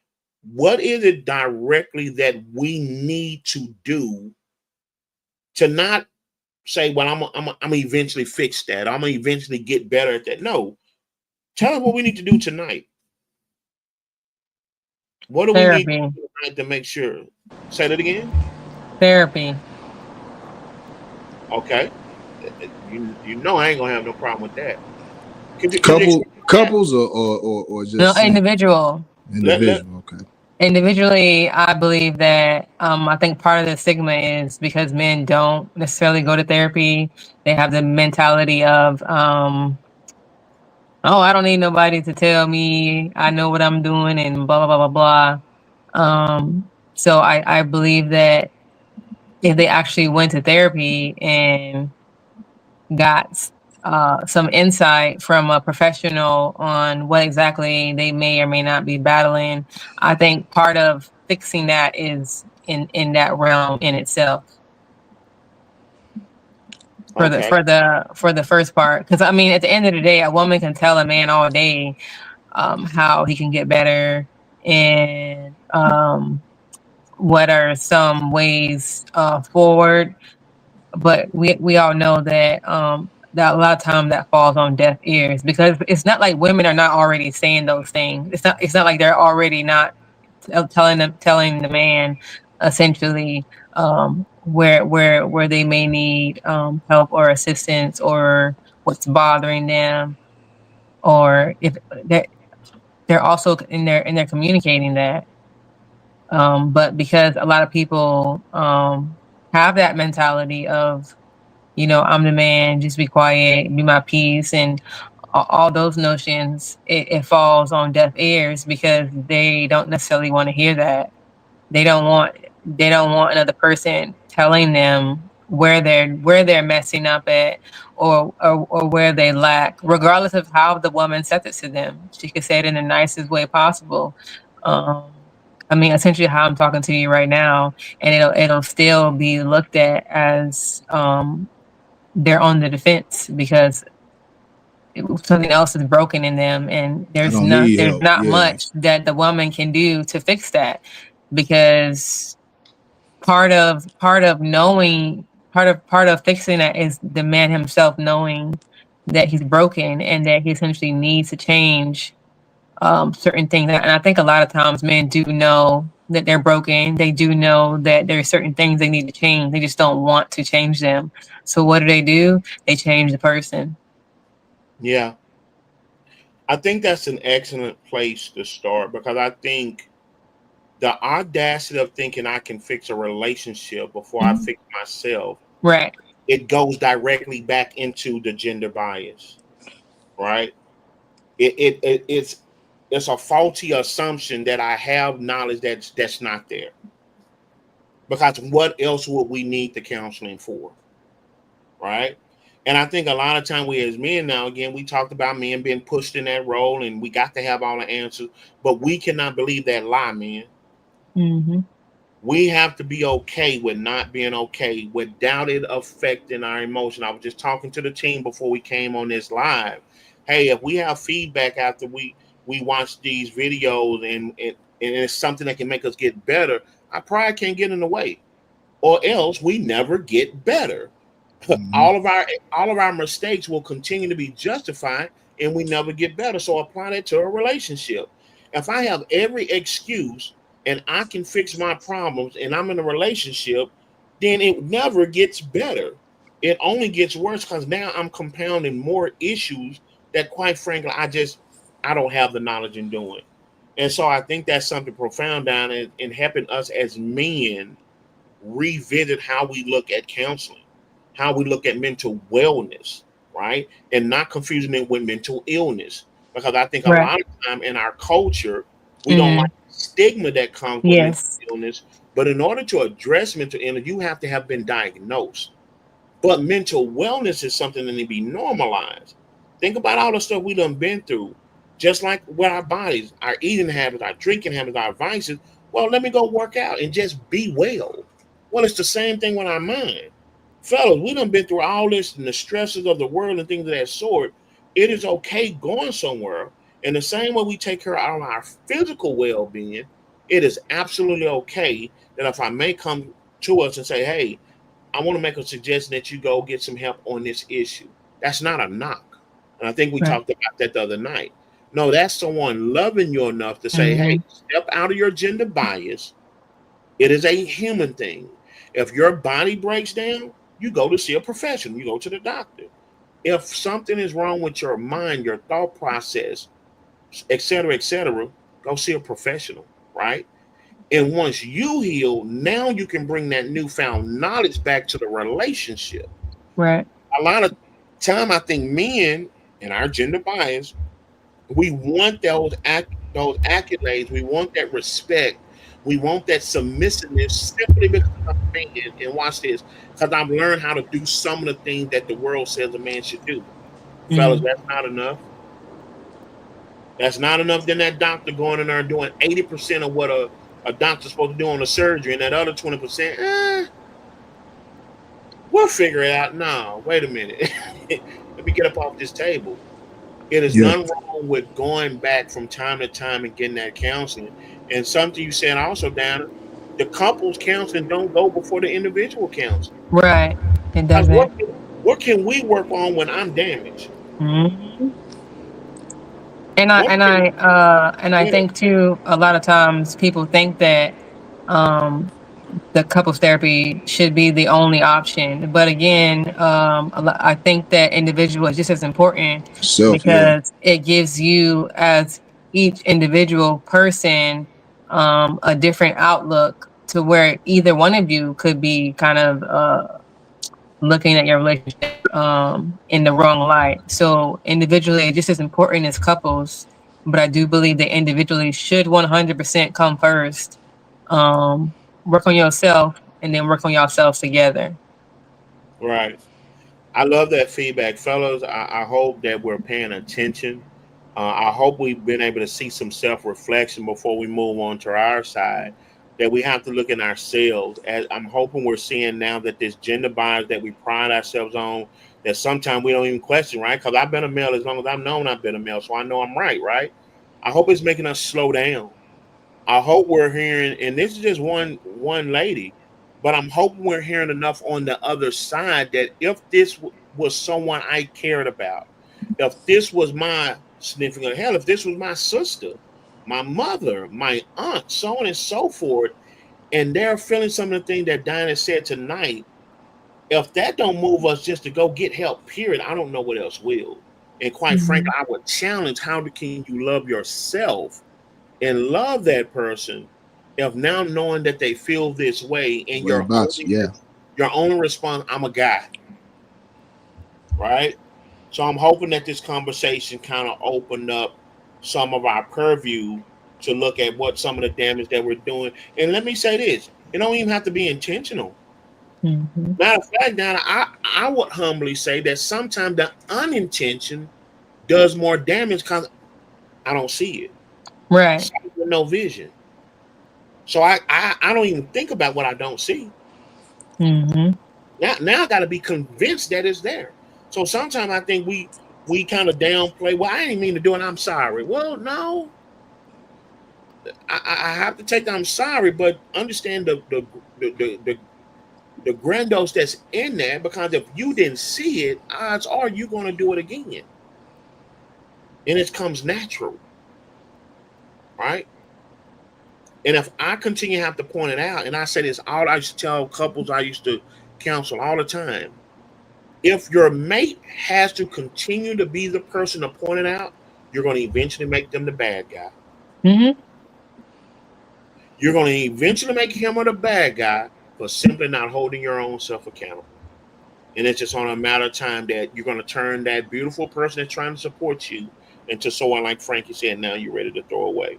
What is it directly that we need to do to not say, well, I'm eventually fix that. I'm gonna eventually get better at that. No, tell us what we need to do tonight. What do we need to Therapy. do tonight to make sure? Say that again. Therapy. Okay. I ain't gonna have no problem with that. Could you explain Couples or No, just single? individual. that? Individual. Okay. Individually, I believe that I think part of the stigma is because men don't necessarily go to therapy. They have the mentality of, oh, I don't need nobody to tell me. I know what I'm doing and blah, blah, blah, blah, blah. So I believe that if they actually went to therapy and got some insight from a professional on what exactly they may or may not be battling, I think part of fixing that is in that realm in itself. For the Okay. for the for the first part, because I mean, at the end of the day, a woman can tell a man all day how he can get better and what are some ways forward. But we all know that a lot of time that falls on deaf ears, because it's not like women are not already saying those things. It's not like they're already not telling the man essentially where they may need help or assistance, or what's bothering them, or if they're also in their communicating that. But because a lot of people have that mentality of, I'm the man, just be quiet, be my peace, and all those notions, it falls on deaf ears because they don't necessarily want to hear that. They don't want another person telling them where they're messing up at, or where they lack, regardless of how the woman says it to them. She could say it in the nicest way possible. Um, I mean, essentially how I'm talking to you right now, and it'll still be looked at as they're on the defense because something else is broken in them, and I don't need there's help. not Yeah. much that the woman can do to fix that, because part of knowing part of fixing that is the man himself knowing that he's broken and that he essentially needs to change certain things. And I think a lot of times men do know that they're broken. They do know that there are certain things they need to change. They just don't want to change them. So what do? They change the person. Yeah, I think that's an excellent place to start because I think the audacity of thinking I can fix a relationship before I fix myself, Right. it goes directly back into the gender bias, right? It's a faulty assumption that I have knowledge that's not there. Because what else would we need the counseling for, right? And I think a lot of time we as men now, again, we talked about men being pushed in that role and we got to have all the answers, but we cannot believe that lie, man. Mm-hmm. We have to be okay with not being okay without it affecting our emotion. I was just talking to the team before we came on this live. Hey, if we have feedback after we watch these videos and it's something that can make us get better, our pride can't get in the way, or else we never get better. Mhm. All of our mistakes will continue to be justified and we never get better. So apply that to a relationship. If I have every excuse and I can fix my problems and I'm in a relationship, then it never gets better. It only gets worse because now I'm compounding more issues that quite frankly I don't have the knowledge in doing. And so I think that's something profound down in helping us as men revisit how we look at counseling, how we look at mental wellness, right? And not confusing it with mental illness. Because I think a Right. lot of time in our culture, we don't Mm. like the stigma that comes with mental Yes. illness. But in order to address mental illness, you have to have been diagnosed. But mental wellness is something that needs to be normalized. Think about all the stuff we done been through, just like with our bodies, our eating habits, our drinking habits, our vices. Well, let me go work out and just be well. Well, it's the same thing with our mind. Fellas, we done been through all this and the stresses of the world and things of that sort. It is okay going somewhere. In the same way we take care of our physical well being, it is absolutely okay that if I may come to us and say, hey, I want to make a suggestion that you go get some help on this issue. That's not a knock. And I think we Right. talked about that the other night. No, that's someone loving you enough to say, hey, Mm-hmm. step out of your gender bias. It is a human thing. If your body breaks down, you go to see a professional, you go to the doctor. If something is wrong with your mind, your thought process, et cetera, go see a professional, right? And once you heal, now you can bring that newfound knowledge back to the relationship. Right. A lot of time, I think men and our gender bias, we want those accolades, we want that respect, we want that submissiveness simply because I'm a man. And watch this, because I've learned how to do some of the things that the world says a man should do. Fellas, Mm. that's not enough. That's not enough. Then that doctor going in there and doing 80% of what a doctor's supposed to do on the surgery, and that other 20%, we'll figure it out. No, wait a minute. Let me get up off this table. It is Yeah. none wrong with going back from time to time and getting that counseling. And something you said also, Dana, the couples counseling don't go before the individual counseling. Right. It Because doesn't. what can we work on when I'm damaged? Mm-hmm. And I What and can I and I yeah, think too, a lot of times people think that um the couples therapy should be the only option. But again, I think that individual is just as important Self. Yeah. because it gives you, as each individual person, a different outlook to where either one of you could be kind of looking at your relationship in the wrong light. So individually, just as important as couples, but I do believe that individually should 100% come first. Work on yourself and then work on yourselves together. right. I love that feedback, fellas. I hope that we're paying attention. I hope we've been able to see some self-reflection before we move on to our side. That we have to look in ourselves. As I'm hoping we're seeing now that this gender bias that we pride ourselves on, that sometimes we don't even question, right? Because I've been a male as long as I've known I've been a male, so I know I'm right, right? I hope it's making us slow down. I hope we're hearing, and this is just one lady, but I'm hoping we're hearing enough on the other side that if this was someone I cared about, if this was my significant, hell, if this was my sister, my mother, my aunt, so on and so forth, and they're feeling some of the things that Diana said tonight, if that don't move us just to go get help, period, I don't know what else will. And quite frankly, Mhm. I would challenge, how can you love yourself and love that person if now knowing that they feel this way and What about you? Yeah. your only response, I'm a guy, right? So I'm hoping that this conversation kind of opened up some of our purview to look at what some of the damage that we're doing. And let me say this, it don't even have to be intentional. Mhm. Matter of fact, now I would humbly say that sometimes the unintention does more damage because I don't see it. Right. Sight with no vision. So I don't even think about what I don't see. Mhm. Now I got to be convinced that it's there. So sometimes I think we kind of downplay. Well, I didn't mean to do it. I'm sorry. Well, no, I have to take the I'm sorry, but understand the grandos that's in there, because if you didn't see it, odds are you're going to do it again, and it comes natural, right? And if I continue to have to point it out, and I say this all, I used to tell couples I used to counsel all the time. If your mate has to continue to be the person to point it out, you're going to eventually make them the bad guy. Mhm. You're going to eventually make him or the bad guy for simply not holding your own self accountable. And it's just on a matter of time that you're going to turn that beautiful person that's trying to support you into someone like Frankie said, now you're ready to throw away.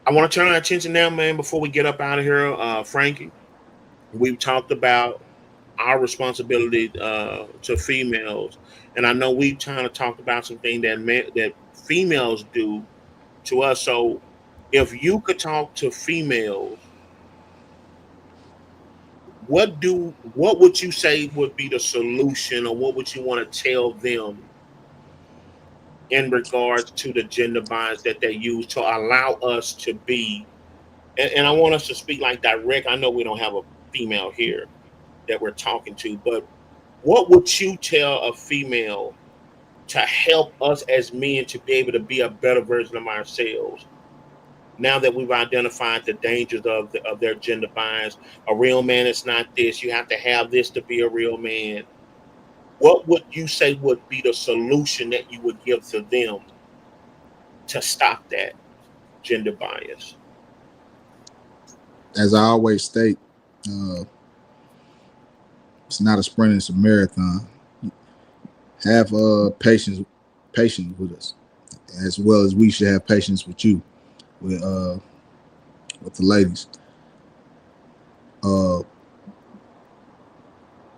I want to turn our attention now, man, before we get up out of here, Frankie. We've talked about our responsibility to females, and I know we've kind of talked about some things that females do to us. So, if you could talk to females, what would you say would be the solution, or what would you want to tell them in regards to the gender bias that they use to allow us to be? And I want us to speak like direct. I know we don't have a female here that we're talking to, but what would you tell a female to help us as men to be able to be a better version of ourselves? Now that we've identified the dangers of their gender bias, a real man is not this. You have to have this to be a real man. What would you say would be the solution that you would give to them to stop that gender bias? As I always state, uh, it's not a sprint; it's a marathon. Have patience with us, as well as we should have patience with you, with uh, with the ladies. Uh,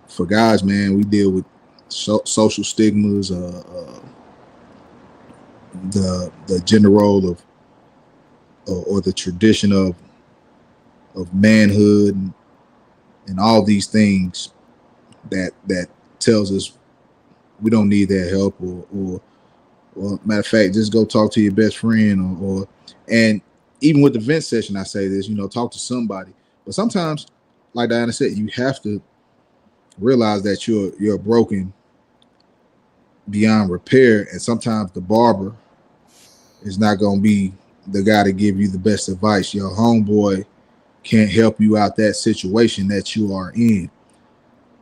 for guys, man, we deal with social stigmas, the gender role of or the tradition of manhood and all these things that tells us we don't need that help or matter of fact, just go talk to your best friend or and even with the vent session, I say this, talk to somebody. But sometimes, like Diana said, you have to realize that you're broken beyond repair, and sometimes the barber is not going to be the guy to give you the best advice. Your homeboy can't help you out that situation that you are in.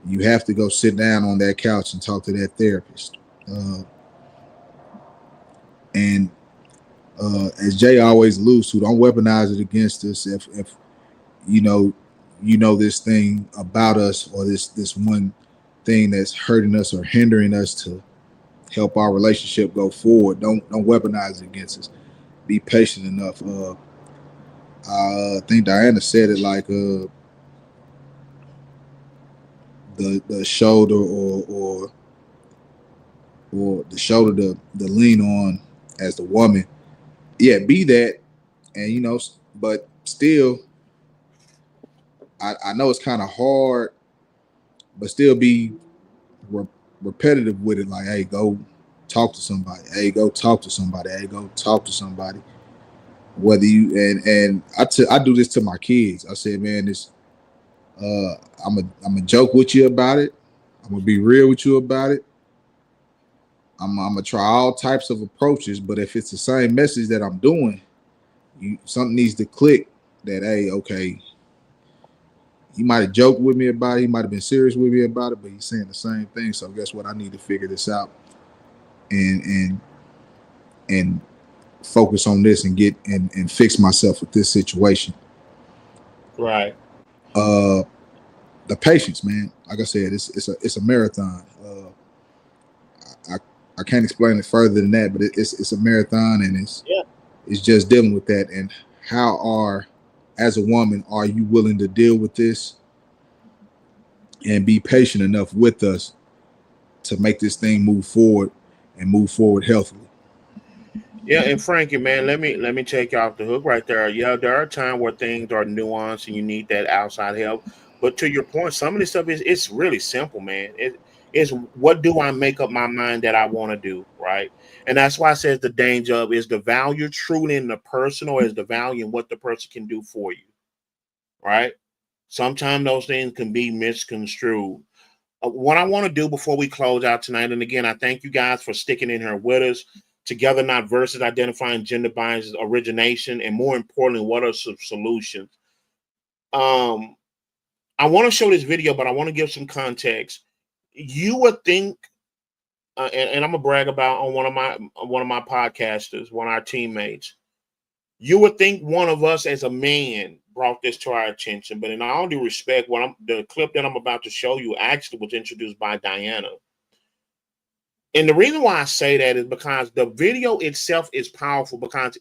You have to go sit down on that couch and talk to that therapist. And as Jay always alludes to, don't weaponize it against us. If you know this thing about us, or this one thing that's hurting us or hindering us to help our relationship go forward, don't weaponize it against us. Be patient enough. I think Diana said it like the shoulder or or the shoulder to lean on as the woman. Yeah, be that, and but still, I know it's kind of hard, but still be re- repetitive with it. Like, hey, go talk to somebody. Hey, go talk to somebody. Hey, go talk to somebody. Whether you and I do this to my kids. I said, man, this uh, I'm a joke with you about it. I'm gonna be real with you about it. I'm gonna try all types of approaches, but if it's the same message that I'm doing, something needs to click. That, hey, okay, he might have joked with me about it. He might have been serious with me about it, but he's saying the same thing. So guess what? I need to figure this out and and focus on this and get and fix myself with this situation. Right. Uh, the patience, man. Like I said, it's a marathon. I I can't explain it further than that, but it's a marathon, and Yeah. it's just dealing with that. And how as a woman, are you willing to deal with this and be patient enough with us to make this thing move forward and move forward healthily? Yeah, and Frankie, man, let me take you off the hook right there. Yeah, there are times where things are nuanced and you need that outside help. But to your point, some of this stuff is it's really simple, man. It's what do I make up my mind that I want to do, right? And that's why I says the danger of is the value truly in the person or is the value in what the person can do for you, right? Sometimes those things can be misconstrued. What I want to do before we close out tonight, and again, I thank you guys for sticking in here with us. Together, not versus identifying gender biases, origination, and more importantly, what are some solutions? Um, I want to show this video, but I want to give some context. You would think, and I'm gonna brag about on one of my podcasters, one of our teammates. You would think one of us as a man brought this to our attention, but in all due respect, the clip that I'm about to show you actually was introduced by Diana. And the reason why I say that is because the video itself is powerful because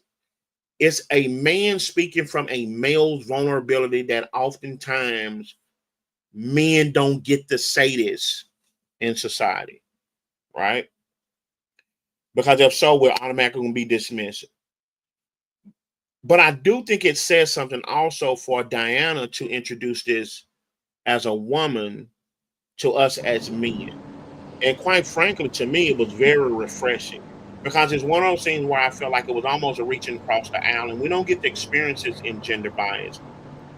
it's a man speaking from a male's vulnerability that oftentimes men don't get to say this in society, right? Because if so, we're automatically going to be dismissed. But I do think it says something also for Diana to introduce this as a woman to us as men. And quite frankly, to me, it was very refreshing because it's one of those things where I felt like it was almost a reaching across the aisle, and we don't get the experiences in gender bias.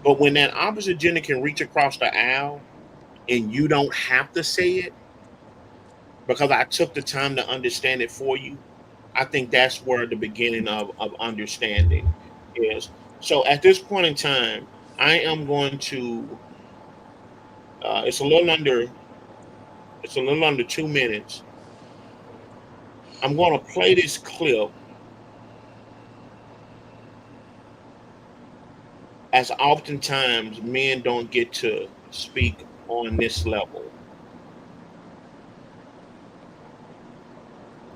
But when that opposite gender can reach across the aisle and you don't have to say it because I took the time to understand it for you, I think that's where the beginning of understanding is. So at this point in time, I am going to, it's a little under, it's a little under 2 minutes. I'm going to play this clip as oftentimes men don't get to speak on this level.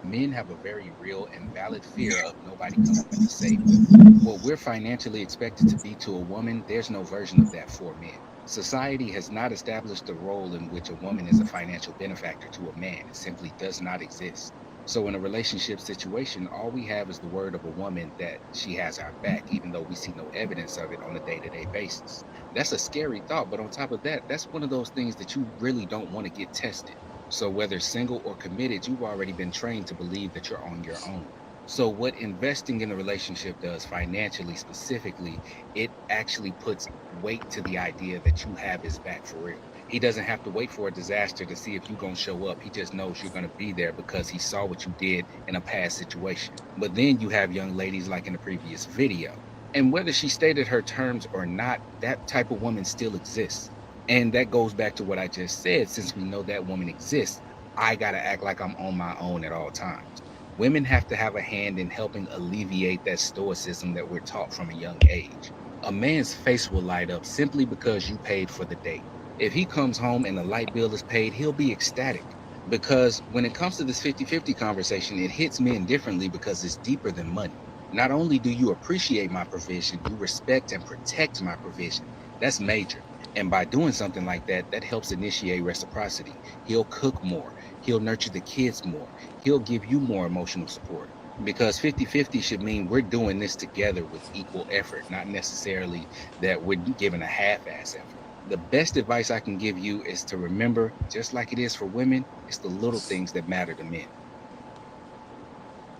Men have a very real and valid fear of nobody coming to save them. What we're financially expected to be to a woman, there's no version of that for men. Society has not established the role in which a woman is a financial benefactor to a man. It simply does not exist. So, in a relationship situation, all we have is the word of a woman that she has our back, even though we see no evidence of it on a day to day basis. That's a scary thought, but on top of that, that's one of those things that you really don't want to get tested. So, whether single or committed, you've already been trained to believe that you're on your own. So, what investing in a relationship does financially, specifically, it actually puts weight to the idea that you have his back for real. He doesn't have to wait for a disaster to see if you're going to show up. He just knows you're going to be there because he saw what you did in a past situation. But then you have young ladies like in the previous video. And whether she stated her terms or not, that type of woman still exists. And that goes back to what I just said. Since we know that woman exists, I got to act like I'm on my own at all times. Women have to have a hand in helping alleviate that stoicism that we're taught from a young age. A man's face will light up simply because you paid for the date. If he comes home and the light bill is paid, he'll be ecstatic. Because when it comes to this 50-50 conversation, it hits men differently because it's deeper than money. Not only do you appreciate my provision, you respect and protect my provision. That's major. And by doing something like that, that helps initiate reciprocity. He'll cook more. He'll nurture the kids more. He'll give you more emotional support. Because 50-50 should mean we're doing this together with equal effort, not necessarily that we're giving a half-ass effort. The best advice I can give you is to remember, just like it is for women, it's the little things that matter to men.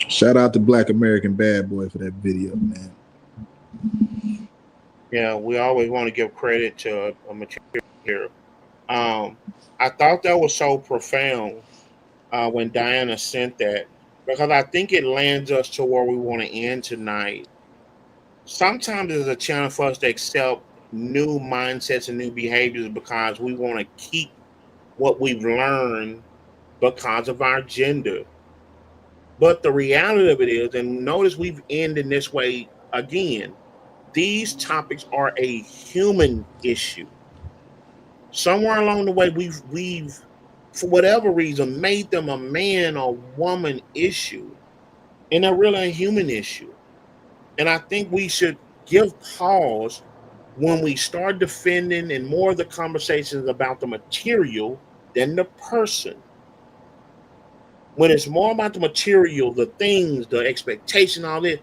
Shout out to Black American Bad Boy for that video, man. Yeah, we always want to give credit to a material here. I thought that was so profound when Diana sent that, because I think it lands us to where we want to end tonight. Sometimes there's a challenge for us to accept new mindsets and new behaviors because we want to keep what we've learned because of our gender. But the reality of it is, and notice we've ended this way again, these topics are a human issue. Somewhere along the way, we've for whatever reason made them a man or woman issue, and they're really a human issue. And I think we should give pause when we start defending and more of the conversations about the material than the person. When it's more about the material, the things, the expectation, all this,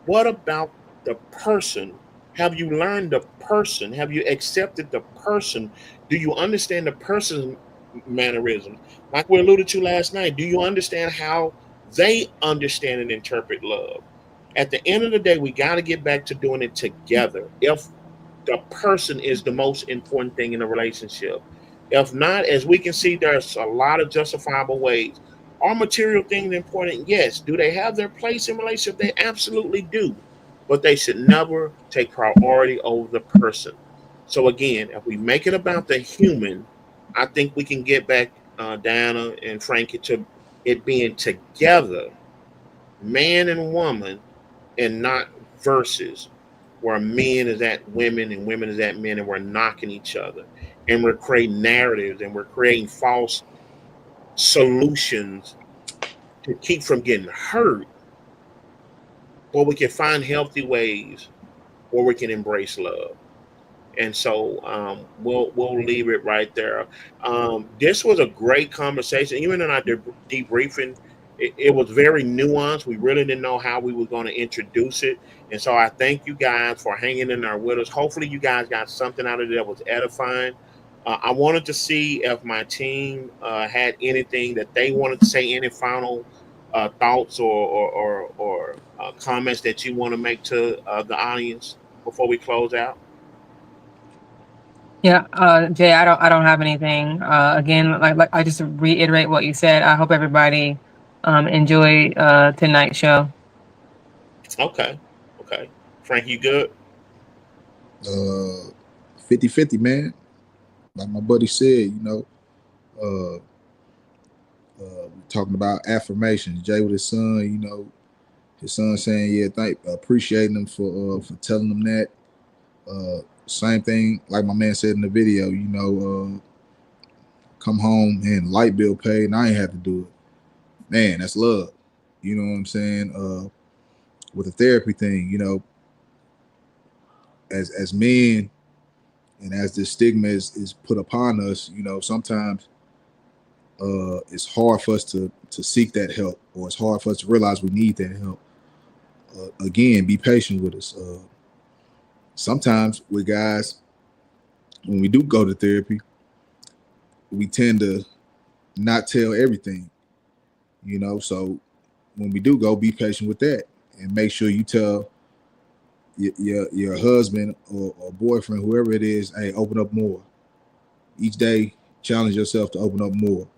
what about the person? Have you learned the person? Have you accepted the person? Do you understand the person's mannerisms? Like we alluded to last night, do you understand how they understand and interpret love? At the end of the day, we got to get back to doing it together. If the person is the most important thing in a relationship. If not, as we can see, there's a lot of justifiable ways. Are material things important? Yes. Do they have their place in relationship? They absolutely do. But they should never take priority over the person. So again, if we make it about the human, I think we can get back Diana and Frankie to it being together, man and woman, and not versus where men is at women and women is at men and we're knocking each other and we're creating narratives and we're creating false solutions to keep from getting hurt, but we can find healthy ways where we can embrace love. And so we'll leave it right there. This was a great conversation. Even in our debriefing, it was very nuanced. We really didn't know how we were going to introduce it, and so I thank you guys for hanging in there with us. Hopefully, you guys got something out of it that was edifying. I wanted to see if my team had anything that they wanted to say, any final thoughts or comments that you want to make to the audience before we close out. Yeah, Jay, I don't have anything. Again, like I just reiterate what you said. I hope everybody enjoy tonight's show. Okay. Okay. Frank, you good? Uh, 50-50, man. Like my buddy said, uh, talking about affirmations. Jay with his son, his son saying, yeah, appreciating him for telling him that. Same thing, like my man said in the video, come home and light bill paid, and I ain't have to do it. Man, that's love. You know what I'm saying? With the therapy thing, as men, and as this stigma is put upon us, sometimes it's hard for us to seek that help, or it's hard for us to realize we need that help. Again, be patient with us. Sometimes with guys, when we do go to therapy, we tend to not tell everything, so when we do go, be patient with that and make sure you tell your husband or boyfriend, whoever it is, hey, open up more. Each day, challenge yourself to open up more,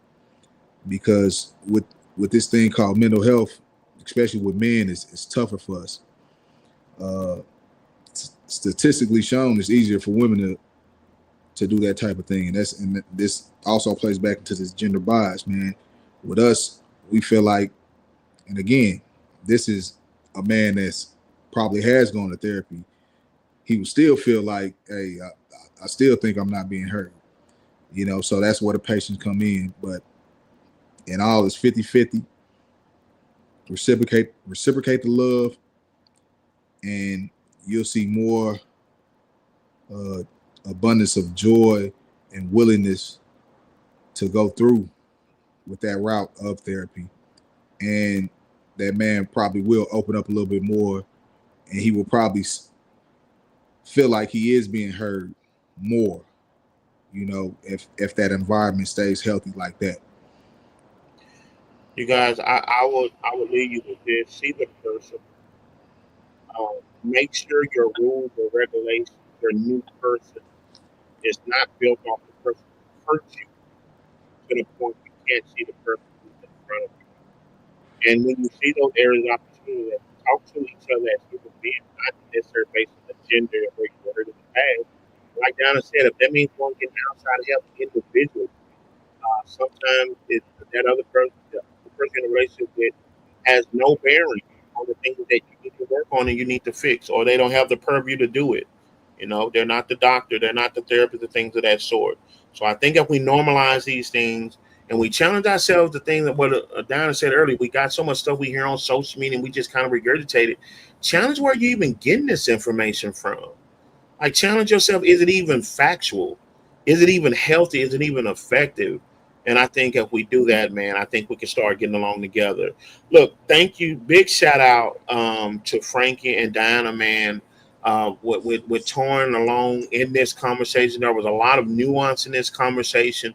because with this thing called mental health, especially with men, it's tougher for us. Statistically shown, it's easier for women to do that type of thing, and this also plays back into this gender bias, man. With us, we feel like, and again, this is a man that's probably has gone to therapy. He would still feel like, hey, I still think I'm not being heard, so that's where the patients come in. But in all, it's 50-50. Reciprocate the love, and you'll see more abundance of joy and willingness to go through with that route of therapy. And that man probably will open up a little bit more, and he will probably feel like he is being heard more, if that environment stays healthy like that. You guys, I would leave you with this. See the person. Make sure your rules or regulations, your new person, is not built off the person who hurt you to the point you can't see the person who's in front of you. And when you see those areas of opportunity, talk to each other as human beings, not necessarily based on the gender or where you were in the past. Like Donna said, if that means one getting outside help individually, sometimes that other person, the person in a relationship with, has no bearing on the things that you need to work on and you need to fix, or they don't have the purview to do it. They're not the doctor, they're not the therapist, the things of that sort. So I think if we normalize these things and we challenge ourselves, the thing that what Donna said earlier, we got so much stuff we hear on social media and we just kind of regurgitate it. Challenge where you even getting this information from. Like, challenge yourself. Is it even factual? Is it even healthy? Is it even effective? And I think if we do that, man, I think we can start getting along together. Look, thank you. Big shout out to Frankie and Diana, man. With touring along in this conversation, there was a lot of nuance in this conversation,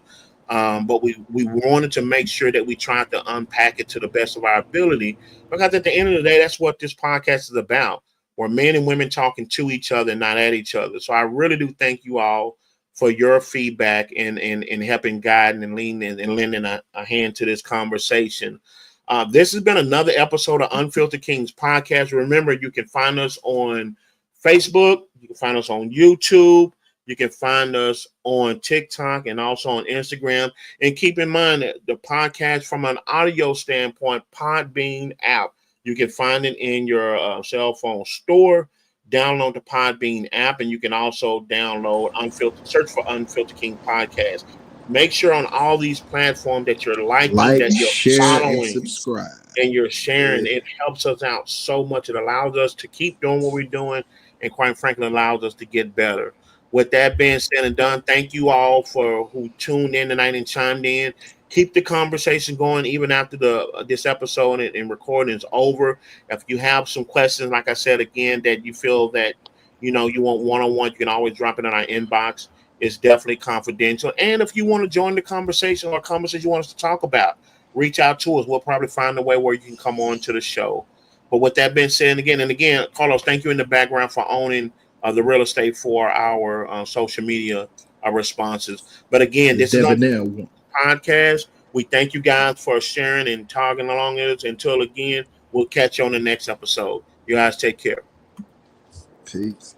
but we wanted to make sure that we tried to unpack it to the best of our ability, because at the end of the day, that's what this podcast is about. We're men and women talking to each other, not at each other. So I really do thank you all for your feedback and helping guide and leaning and lending a hand to this conversation. This has been another episode of Unfiltered Kings podcast. Remember, you can find us on Facebook, you can find us on YouTube, you can find us on TikTok and also on Instagram. And keep in mind that the podcast, from an audio standpoint, Podbean app, you can find it in your cell phone store. Download the Podbean app, and you can also download search for Unfiltered King podcast. Make sure on all these platforms that you're liking, that you're share, and following, subscribe. and you're sharing. It helps us out so much. It allows us to keep doing what we're doing, and quite frankly, allows us to get better. With that being said and done, thank you all for who tuned in tonight and chimed in. Keep the conversation going even after this episode and recording is over. If you have some questions, like I said again, that you feel that you want one-on-one, you can always drop it in our inbox. It's definitely confidential. And if you want to join the conversation or conversation you want us to talk about, reach out to us. We'll probably find a way where you can come on to the show. But with that being said, and again, Carlos, thank you in the background for owning the real estate for our social media responses. But again, this is on the podcast. We thank you guys for sharing and talking along with us. Until again, we'll catch you on the next episode. You guys take care. Peace.